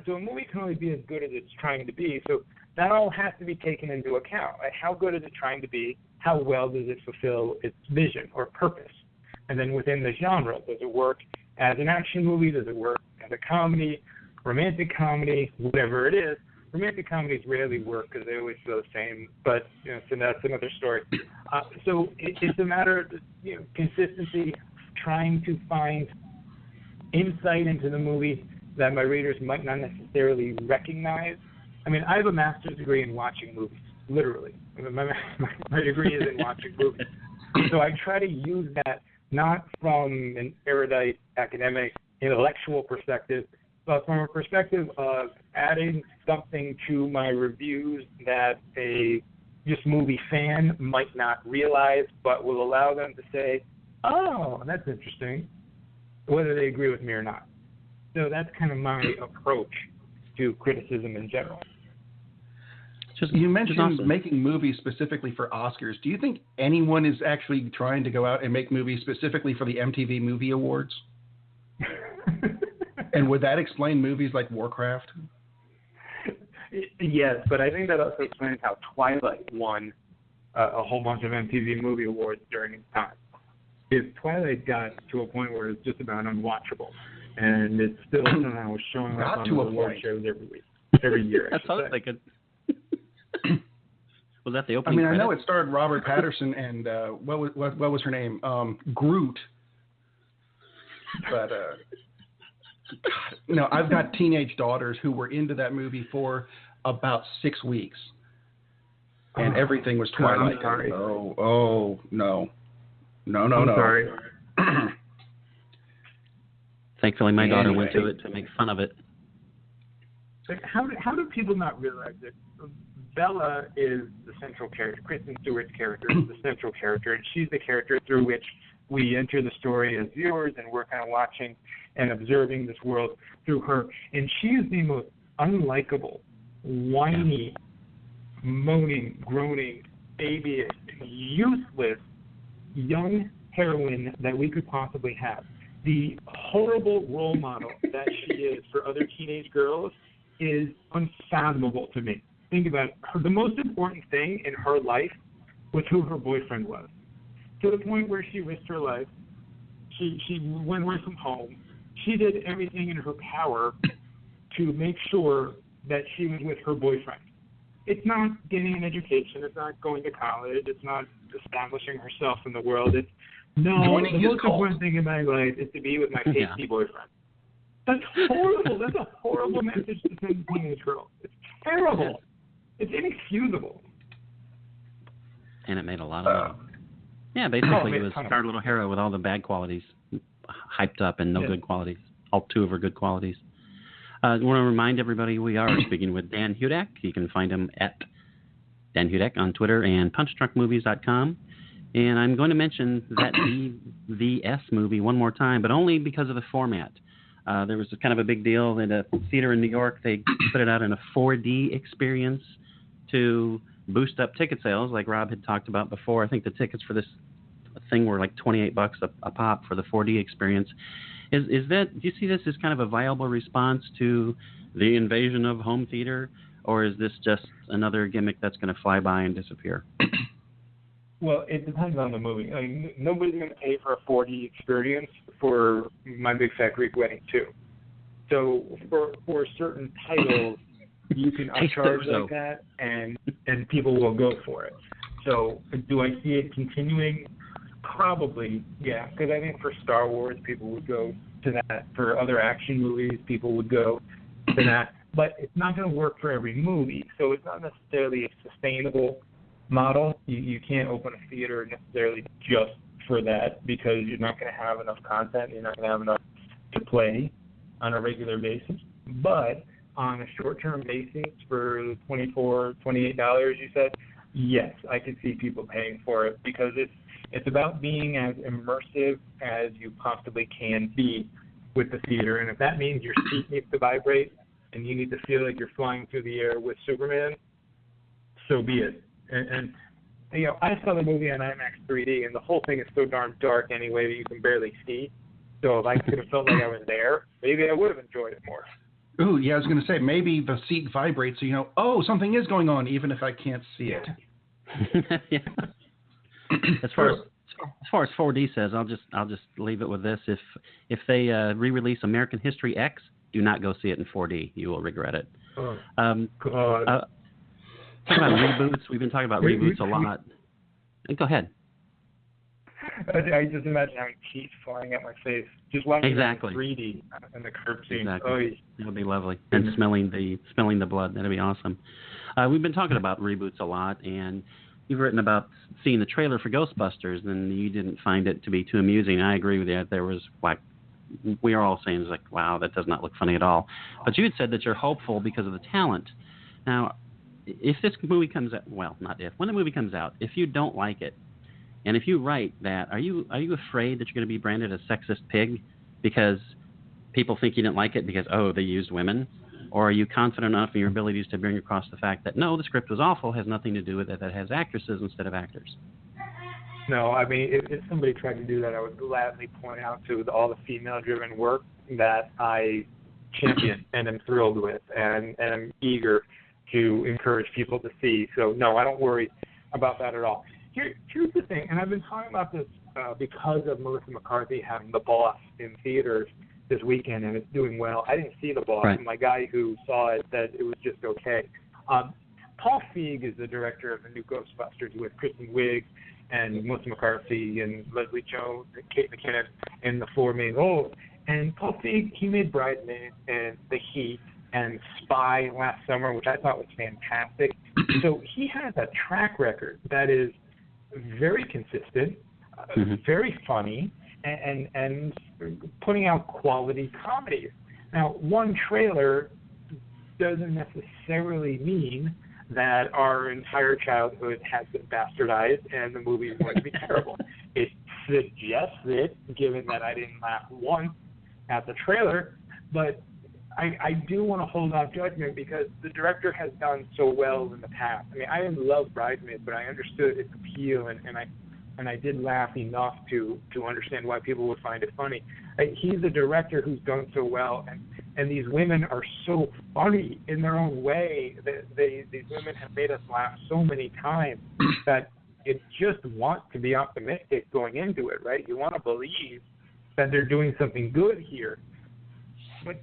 So a movie can only be as good as it's trying to be. So that all has to be taken into account. Like, how good is it trying to be? How well does it fulfill its vision or purpose? And then within the genre, does it work as an action movie? Does it work as a comedy, romantic comedy, whatever it is? Romantic comedies rarely work because they always feel the same, but so that's another story. So it's a matter of consistency, trying to find insight into the movie that my readers might not necessarily recognize. I mean, I have a master's degree in watching movies, literally. My degree is in watching movies. So I try to use that not from an erudite, academic, intellectual perspective, but from a perspective of adding something to my reviews that a just movie fan might not realize, but will allow them to say, oh, that's interesting, whether they agree with me or not. So that's kind of my approach to criticism in general. You mentioned making movies specifically for Oscars. Do you think anyone is actually trying to go out and make movies specifically for the MTV Movie Awards? And would that explain movies like Warcraft? Yes, but I think that also explains how Twilight won a whole bunch of MTV Movie Awards during its time. If Twilight got to a point where it's just about unwatchable, and it's still somehow showing up on the award shows every year. That's all they could. Was that the opening? I know it starred Robert Pattinson and what was her name? Groot. But God, I've got teenage daughters who were into that movie for about 6 weeks, and everything was Twilight. I'm sorry. Oh no. I'm sorry. Thankfully, my daughter went to it to make fun of it. How do people not realize that Bella is the central character? Kristen Stewart's character is the central character, and she's the character through which we enter the story as viewers, and we're kind of watching and observing this world through her. And she is the most unlikable, whiny, moaning, groaning, babyish, useless young heroine that we could possibly have. The horrible role model that she is for other teenage girls is unfathomable to me. Think about it. The most important thing in her life was who her boyfriend was. To the point where she risked her life. She went away from home. She did everything in her power to make sure that she was with her boyfriend. It's not getting an education. It's not going to college. It's not establishing herself in the world. It's the most important thing in my life is to be with my pasty boyfriend. That's horrible. That's a horrible message to send to teenage girls. It's terrible. It's inexcusable. And it made a lot of money. Yeah, basically it was Scarlet Little Hero with all the bad qualities hyped up and no good qualities. All two of her good qualities. I want to remind everybody we are speaking with Dan Hudak. You can find him at Dan Hudak on Twitter and punchdrunkmovies.com. And I'm going to mention that VVS movie one more time, but only because of the format. There was kind of a big deal at a theater in New York. They put it out in a 4D experience to boost up ticket sales, like Rob had talked about before. I think the tickets for this thing were like $28 a pop for the 4D experience. Is that? Do you see this as kind of a viable response to the invasion of home theater, or is this just another gimmick that's going to fly by and disappear? Well, it depends on the movie. Like, nobody's going to pay for a 4D experience for My Big Fat Greek Wedding 2. So for certain titles, you can upcharge like that, and people will go for it. So do I see it continuing? Probably, yeah, because I think for Star Wars, people would go to that. For other action movies, people would go to that. But it's not going to work for every movie, so it's not necessarily a sustainable model. You can't open a theater necessarily just for that because you're not going to have enough content. You're not going to have enough to play on a regular basis. But on a short-term basis for $24, $28, you said, yes, I can see people paying for it because it's about being as immersive as you possibly can be with the theater. And if that means your seat needs to vibrate and you need to feel like you're flying through the air with Superman, so be it. And you know, I saw the movie on IMAX 3D, and the whole thing is so darn dark anyway that you can barely see. So if I could have felt like I was there, maybe I would have enjoyed it more. Ooh, yeah, I was going to say, maybe the seat vibrates so you know, oh, something is going on, even if I can't see it. Yeah. As far as 4D says, I'll just leave it with this. If they re-release American History X, do not go see it in 4D. You will regret it. Oh, God. Talking about reboots, we've been talking about reboots a lot. Go ahead. I just imagine having teeth flying at my face. Just watching exactly. 3D in the curb scene. Exactly. Oh, that would be lovely. And smelling the blood. That'd be awesome. We've been talking about reboots a lot, and you've written about seeing the trailer for Ghostbusters, and you didn't find it to be too amusing. I agree with you. There was, like, we are all saying, like, wow, that does not look funny at all. But you had said that you're hopeful because of the talent. Now, if this movie comes out, well, not if, when the movie comes out, if you don't like it, and if you write that, are you afraid that you're going to be branded a sexist pig because people think you didn't like it because, oh, they used women? Or are you confident enough in your abilities to bring across the fact that, no, the script was awful, has nothing to do with it, that has actresses instead of actors? No, I mean, if somebody tried to do that, I would gladly point out to all the female-driven work that I champion and am thrilled with and am eager to encourage people to see. So, no, I don't worry about that at all. Here's the thing, and I've been talking about this because of Melissa McCarthy having The Boss in theaters this weekend, and it's doing well. I didn't see The Boss. Right. My guy who saw it said it was just okay. Paul Feig is the director of the new Ghostbusters with Kristen Wiig and Melissa McCarthy and Leslie Jones and Kate McKinnon in the four main roles. And Paul Feig, he made Bridesmaids and The Heat and Spy last summer, which I thought was fantastic. So he has a track record that is very consistent, very funny, and putting out quality comedies. Now, one trailer doesn't necessarily mean that our entire childhood has been bastardized and the movie is going to be terrible. It suggests it, given that I didn't laugh once at the trailer, but I do want to hold off judgment because the director has done so well in the past. I mean, I didn't love Bridesmaids, but I understood its appeal, and I did laugh enough to understand why people would find it funny. He's a director who's done so well, and these women are so funny in their own way. These women have made us laugh so many times that you just want to be optimistic going into it, right? You want to believe that they're doing something good here. But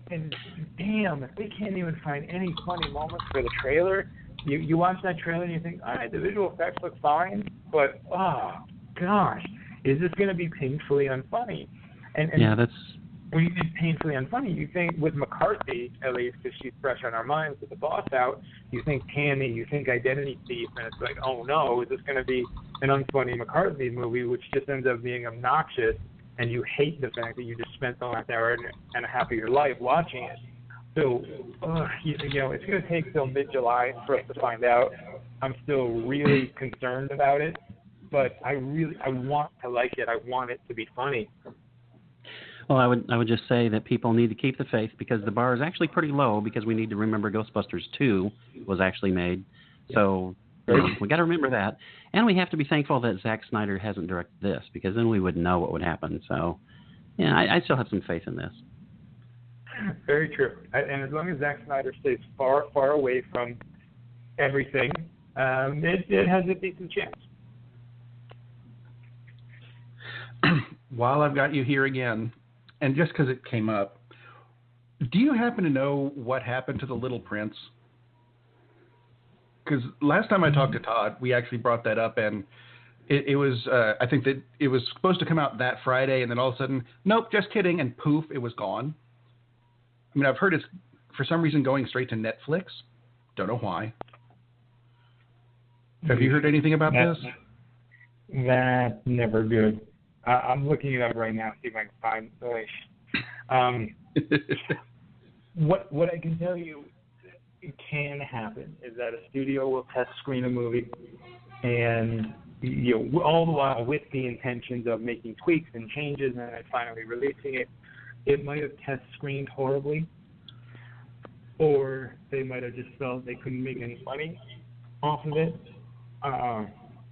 damn, if they can't even find any funny moments for the trailer, you watch that trailer and you think, all right, the visual effects look fine, but oh gosh, is this going to be painfully unfunny? And yeah, that's when you think painfully unfunny, you think with McCarthy, at least, because she's fresh on our minds with The Boss out, you think Tammy, you think Identity Thief, and it's like, oh no, is this going to be an unfunny McCarthy movie, which just ends up being obnoxious, and you hate the fact that you just spent the last hour and a half of your life watching it. So, you know, it's going to take till mid-July for us to find out. I'm still really concerned about it, but I want to like it. I want it to be funny. Well, I would just say that people need to keep the faith because the bar is actually pretty low because we need to remember Ghostbusters 2 was actually made. So we got to remember that. And we have to be thankful that Zack Snyder hasn't directed this because then we would know what would happen. So, yeah, I still have some faith in this. Very true. And as long as Zack Snyder stays far, far away from everything, it has a decent chance. while I've got you here again, and just because it came up, do you happen to know what happened to The Little Prince? Because last time I talked to Todd, we actually brought that up, and it was, I think that it was supposed to come out that Friday, and then all of a sudden, nope, just kidding, and poof, it was gone. I mean, I've heard it's, for some reason, going straight to Netflix. Don't know why. Have you heard anything about this? That's never good. I'm looking it up right now, see if I can find what I can tell you can happen is that a studio will test screen a movie, and all the while with the intentions of making tweaks and changes and then finally releasing it, it might have test screened horribly, or they might have just felt they couldn't make any money off of it,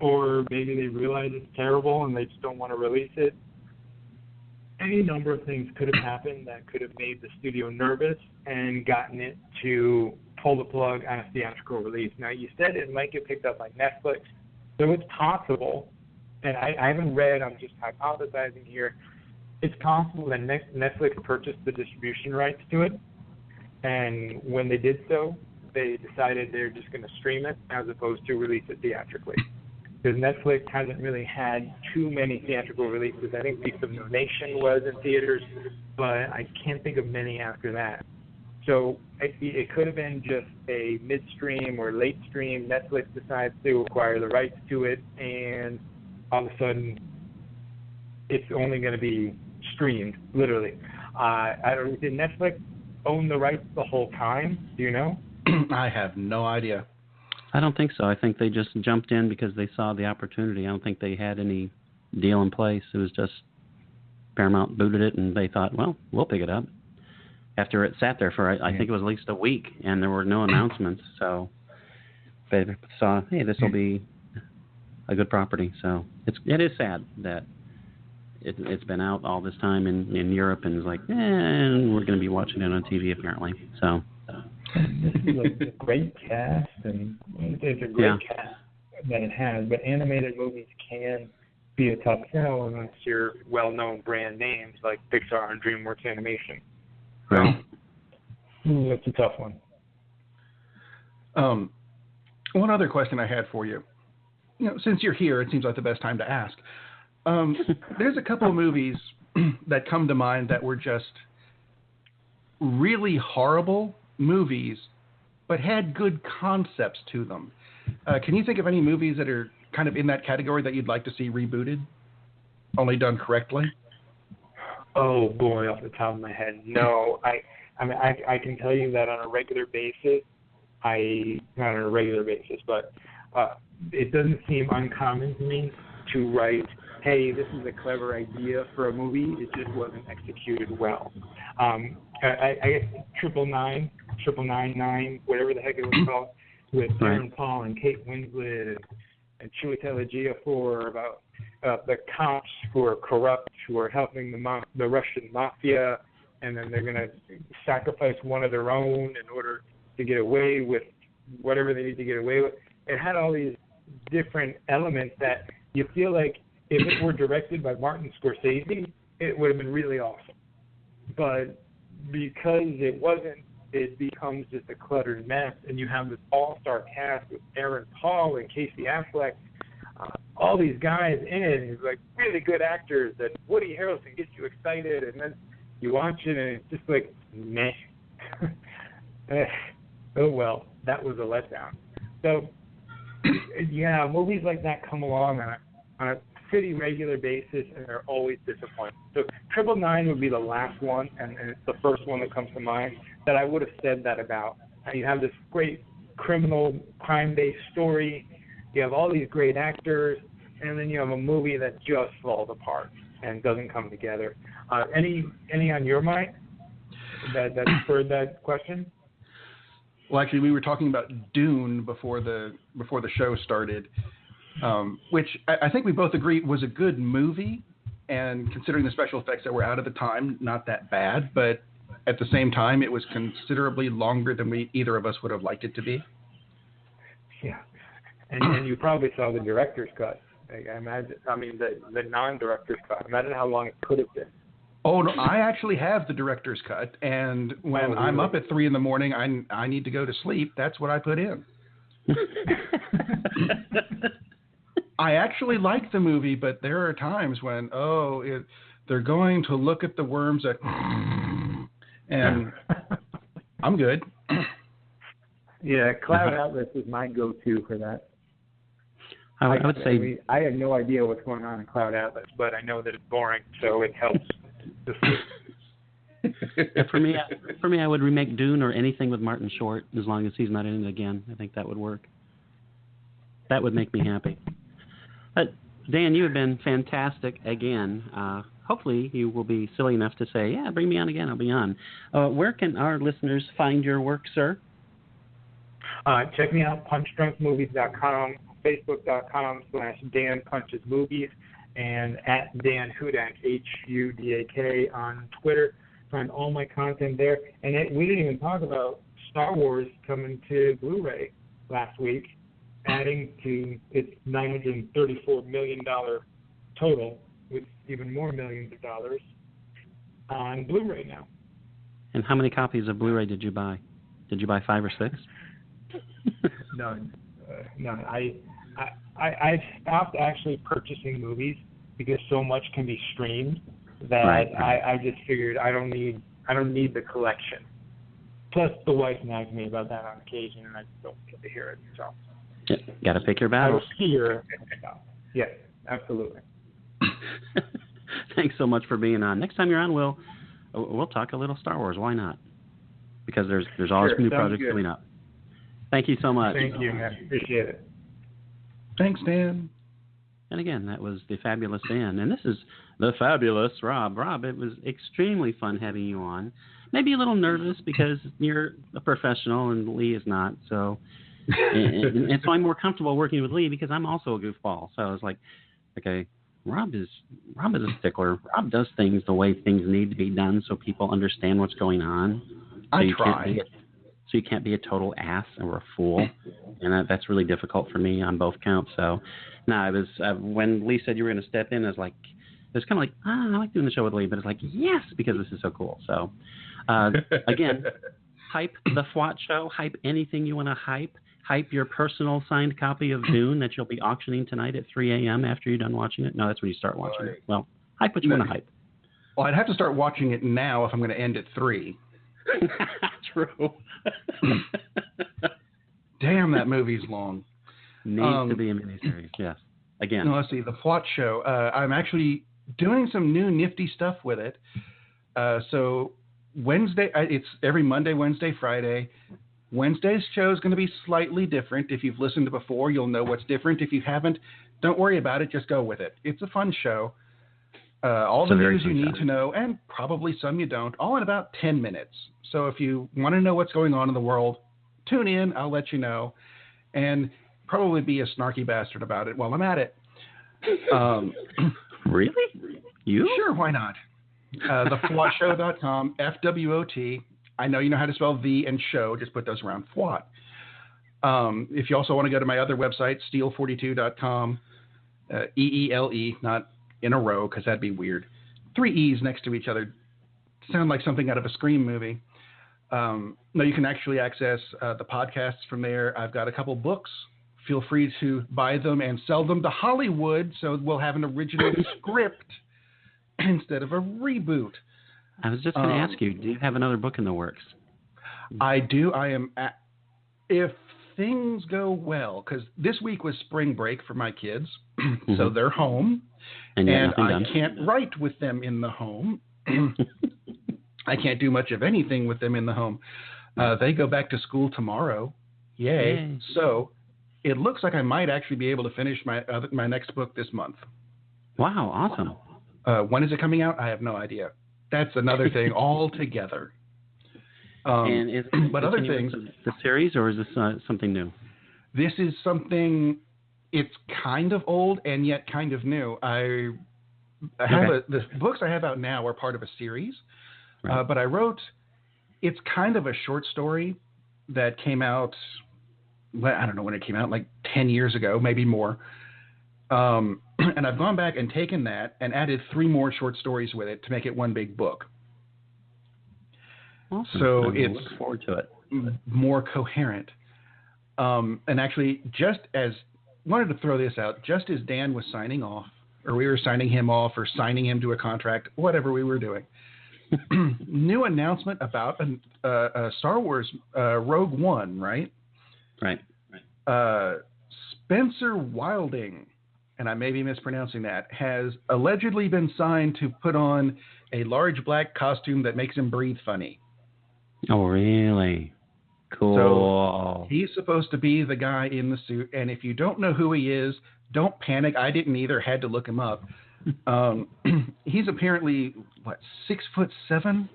or maybe they realize it's terrible and they just don't want to release it. Any number of things could have happened that could have made the studio nervous and gotten it to pull the plug on a theatrical release. Now, you said it might get picked up by Netflix, so it's possible, and I haven't read, I'm just hypothesizing here, it's possible that Netflix purchased the distribution rights to it, and when they did so, they decided they're just going to stream it as opposed to release it theatrically. Because Netflix hasn't really had too many theatrical releases. I think Beast of No Nation was in theaters, but I can't think of many after that. So it could have been just a midstream or late stream. Netflix decides to acquire the rights to it, and all of a sudden it's only going to be streamed, literally. Did Netflix own the rights the whole time? Do you know? I have no idea. I don't think so. I think they just jumped in because they saw the opportunity. I don't think they had any deal in place. It was just Paramount booted it, and they thought, well, we'll pick it up. After it sat there for, I think it was at least a week, and there were no announcements. So they saw, hey, this will be a good property. So it is sad that it's been out all this time in Europe, and it's like, we're going to be watching it on TV apparently. So. This is a great cast, and it's a great cast that it has, but animated movies can be a tough sell unless you're well-known brand names like Pixar and DreamWorks Animation. Right. That's a tough one. One other question I had for you. Since you're here, it seems like the best time to ask. There's a couple of movies that come to mind that were just really horrible movies, but had good concepts to them. Can you think of any movies that are kind of in that category that you'd like to see rebooted, only done correctly? Oh boy, off the top of my head, no. I mean, I can tell you that on a regular basis, not on a regular basis, but it doesn't seem uncommon to me to write, hey, this is a clever idea for a movie, it just wasn't executed well. I guess 999, whatever the heck it was called, with Aaron Paul and Kate Winslet and Chiwetel Ejiofor about the cops who are corrupt, who are helping the Russian mafia, and then they're going to sacrifice one of their own in order to get away with whatever they need to get away with. It had all these different elements that you feel like if it were directed by Martin Scorsese, it would have been really awesome. But because it wasn't, it becomes just a cluttered mess, and you have this all-star cast with Aaron Paul and Casey Affleck, all these guys in it, and it's like really good actors that Woody Harrelson gets you excited, and then you watch it, and it's just like, meh. Oh, well, that was a letdown. So, yeah, movies like that come along on a pretty regular basis, and they're always disappointing. So 999 would be the last one, and it's the first one that comes to mind that I would have said that about. You have this great criminal crime-based story, you have all these great actors, and then you have a movie that just falls apart and doesn't come together. Any on your mind that spurred that question? Well, actually, we were talking about Dune before the show started, which I think we both agree was a good movie, and considering the special effects that were out at the time, not that bad, but at the same time, it was considerably longer than either of us would have liked it to be. Yeah, and you probably saw the director's cut. I imagine. I mean, the non-director's cut. Imagine how long it could have been. Oh no, I actually have the director's cut, and when I'm up at 3 a.m, I need to go to sleep. That's what I put in. I actually like the movie, but there are times when they're going to look at the worms and I'm good. Yeah, Cloud Atlas is my go-to for that. I would say I have no idea what's going on in Cloud Atlas, but I know that it's boring, so it helps. For me, I would remake Dune or anything with Martin Short, as long as he's not in it again. I think that would work. That would make me happy. But Dan, you have been fantastic again. Hopefully, you will be silly enough to say, "Yeah, bring me on again. I'll be on." Where can our listeners find your work, sir? Check me out, punchdrunkmovies.com, facebook.com/DanPunchesMovies, and at Dan Hudak, Hudak, on Twitter. Find all my content there. And we didn't even talk about Star Wars coming to Blu-ray last week, adding to its $934 million total, with even more millions of dollars on Blu-ray now. And how many copies of Blu-ray did you buy? Did you buy 5 or 6? None. I stopped actually purchasing movies because so much can be streamed that Right. I just figured I don't need the collection. Plus, the wife nags me about that on occasion, and I just don't get to hear it. So, Got to pick your I battles. was here. Yes, absolutely. Thanks so much for being on. Next time you're on, we'll talk a little Star Wars. Why not? Because there's always new projects good. coming up. Thank you so much. Thank you, man. Appreciate it. Thanks, Dan. And again, that was the fabulous Dan. And this is the fabulous Rob. Rob, it was extremely fun having you on. Maybe a little nervous because you're a professional and Lee is not. So, and so I'm more comfortable working with Lee because I'm also a goofball. So I was like, okay, Rob is a stickler. Rob does things the way things need to be done so people understand what's going on. So I try. So you can't be a total ass or a fool, and that's really difficult for me on both counts. So, I was when Lee said you were going to step in, I was like, it's kind of like, I like doing the show with Lee, but it's like, yes, because this is so cool. So, again, hype the FWAT show, hype anything you want to hype. Hype your personal signed copy of Dune that you'll be auctioning tonight at 3 a.m. after you're done watching it. No, that's when you start watching it. Well, hype what you want to hype. Well, I'd have to start watching it now if I'm going to end at 3. True. Damn, that movie's long. Needs to be a miniseries, yes. Again. Let's see, the FWAT show. I'm actually doing some new nifty stuff with it. So Wednesday, it's every Monday, Wednesday, Friday. Wednesday's show is going to be slightly different. If you've listened to before, you'll know what's different. If you haven't, don't worry about it. Just go with it. It's a fun show. All the news you need to know, and probably some you don't, all in about 10 minutes. So if you want to know what's going on in the world, tune in. I'll let you know. And probably be a snarky bastard about it while I'm at it. Really? You? Sure, why not? TheFWATShow.com, FWOT. I know you know how to spell the and show. Just put those around FWAT. If you also want to go to my other website, Steele42.com, EELE, not in a row because that'd be weird. 3 E's next to each other sound like something out of a Scream movie. No, you can actually access the podcasts from there. I've got a couple books. Feel free to buy them and sell them to Hollywood so we'll have an original script instead of a reboot. I was just going to ask you, do you have another book in the works? I do. If things go well, because this week was spring break for my kids, so they're home, and I can't write with them in the home. I can't do much of anything with them in the home. They go back to school tomorrow. Yay. So it looks like I might actually be able to finish my next book this month. Wow, awesome. When is it coming out? I have no idea. That's another thing altogether. And is but other things, the series, or is this something new? This is something. It's kind of old and yet kind of new. I have the books I have out now are part of a series, but I wrote. It's kind of a short story that came out. I don't know when it came out, like 10 years ago, maybe more. And I've gone back and taken that and added 3 more short stories with it to make it one big book. Awesome. So I it's look forward to it. more coherent. And actually, wanted to throw this out, just as Dan was signing off, or we were signing him off, or signing him to a contract, whatever we were doing, new announcement about a Star Wars Rogue One, right? Right. Spencer Wilding, and I may be mispronouncing that, has allegedly been signed to put on a large black costume that makes him breathe funny. Oh, really? Cool. So he's supposed to be the guy in the suit, and if you don't know who he is, don't panic. I didn't either. Had to look him up. He's apparently 6'7",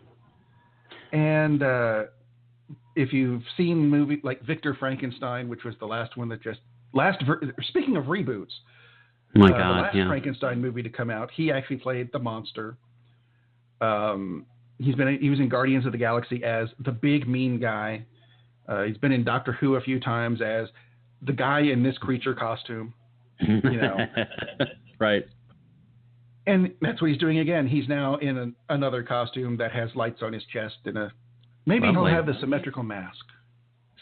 and if you've seen movies like Victor Frankenstein, which was the last one that speaking of reboots, my the God, last Frankenstein movie to come out, he actually played the monster. He was in Guardians of the Galaxy as the big mean guy. He's been in Doctor Who a few times as the guy in this creature costume. Right. And that's what he's doing again. He's now in another costume that has lights on his chest and maybe he'll have the symmetrical mask.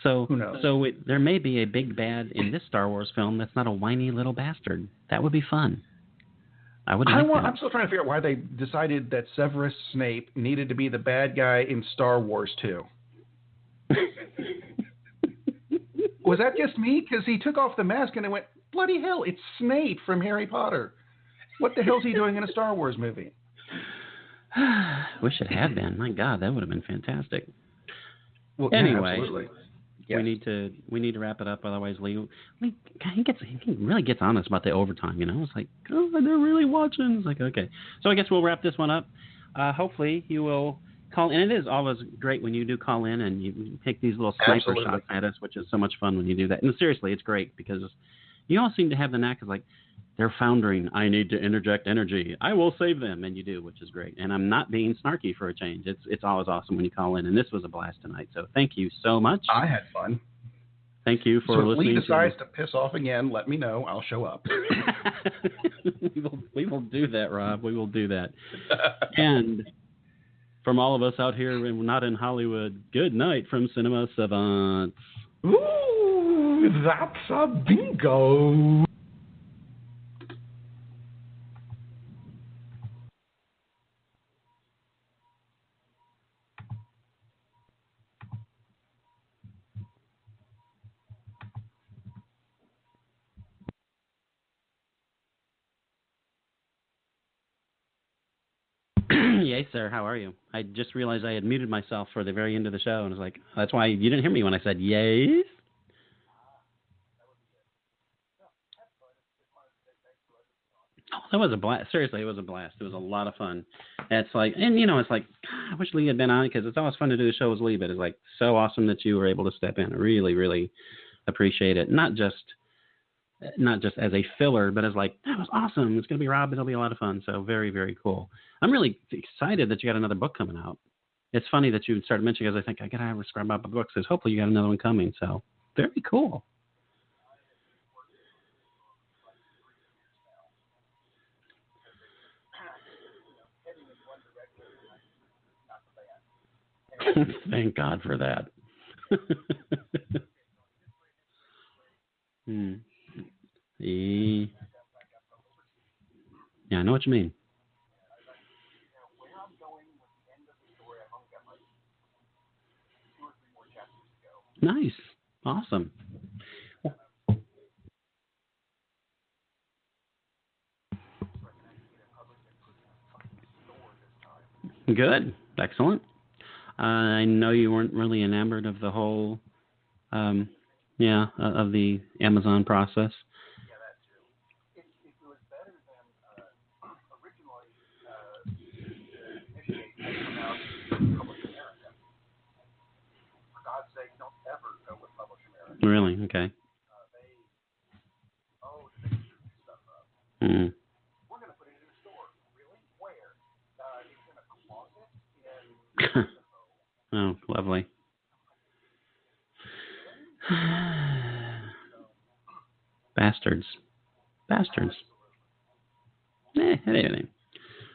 So who knows? So there may be a big bad in this Star Wars film that's not a whiny little bastard. That would be fun. I'm still trying to figure out why they decided that Severus Snape needed to be the bad guy in Star Wars 2. Was that just me? Because he took off the mask and I went, bloody hell, it's Snape from Harry Potter. What the hell's he doing in a Star Wars movie? Wish it had been. My God, that would have been fantastic. Well, anyway, absolutely. Yes. we need to wrap it up. Otherwise, he really gets honest about the overtime. It's like, oh, they're really watching. It's like, okay. So I guess we'll wrap this one up. Hopefully you will call in. It is always great when you do call in and you take these little sniper shots at us, which is so much fun when you do that. And seriously, it's great because you all seem to have the knack of like, they're foundering. I need to interject energy. I will save them, and you do, which is great. And I'm not being snarky for a change. It's always awesome when you call in, and this was a blast tonight. So thank you so much. I had fun. Thank you for listening. If Lee decides to piss off again, let me know. I'll show up. we will do that, Rob. We will do that. And from all of us out here, not in Hollywood, good night from Cinema Savants. Ooh, that's a bingo. Yes, sir. How are you? I just realized I had muted myself for the very end of the show, and I was like, that's why you didn't hear me when I said yes. Oh, that was a blast. Seriously, it was a blast. It was a lot of fun. It's like, and it's like, I wish Lee had been on because it's always fun to do the show with Lee, but it's like so awesome that you were able to step in. I really, really appreciate it. Not just as a filler, but as like, that was awesome. It's going to be Rob. It'll be a lot of fun. So very, very cool. I'm really excited that you got another book coming out. It's funny that you started mentioning because I think I got to have a scrub up of books. Because hopefully you got another one coming. So very cool. Thank God for that. Yeah, I know what you mean. Nice. Awesome. Good. Excellent. I know you weren't really enamored of the whole, of the Amazon process. Yeah, that too. It was better than originally come out in Publish America. For God's sake, don't ever go with Publish America. Really? Okay. They shoot stuff up. Mm. We're going to put it in a store. Really? Where? It's in a closet in... Oh, lovely. Bastards. Bastards. Anyway.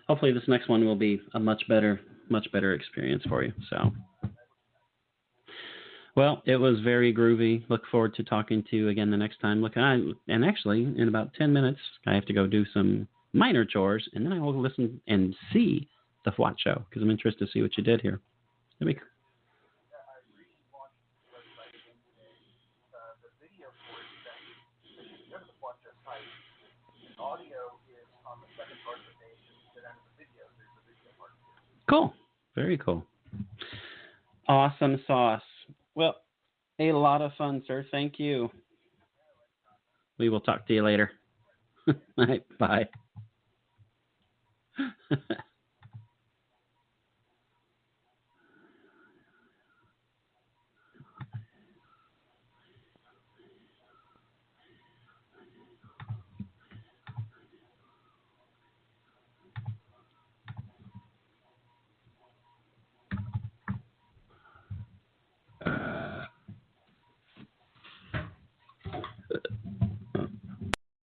Hopefully this next one will be a much better experience for you. So, well, it was very groovy. Look forward to talking to you again the next time. And actually, in about 10 minutes, I have to go do some minor chores, and then I will listen and see the FWAT show, because I'm interested to see what you did here. That'd be cool. Cool. Very cool. Awesome sauce. Well, a lot of fun, sir. Thank you. We will talk to you later. All right, bye.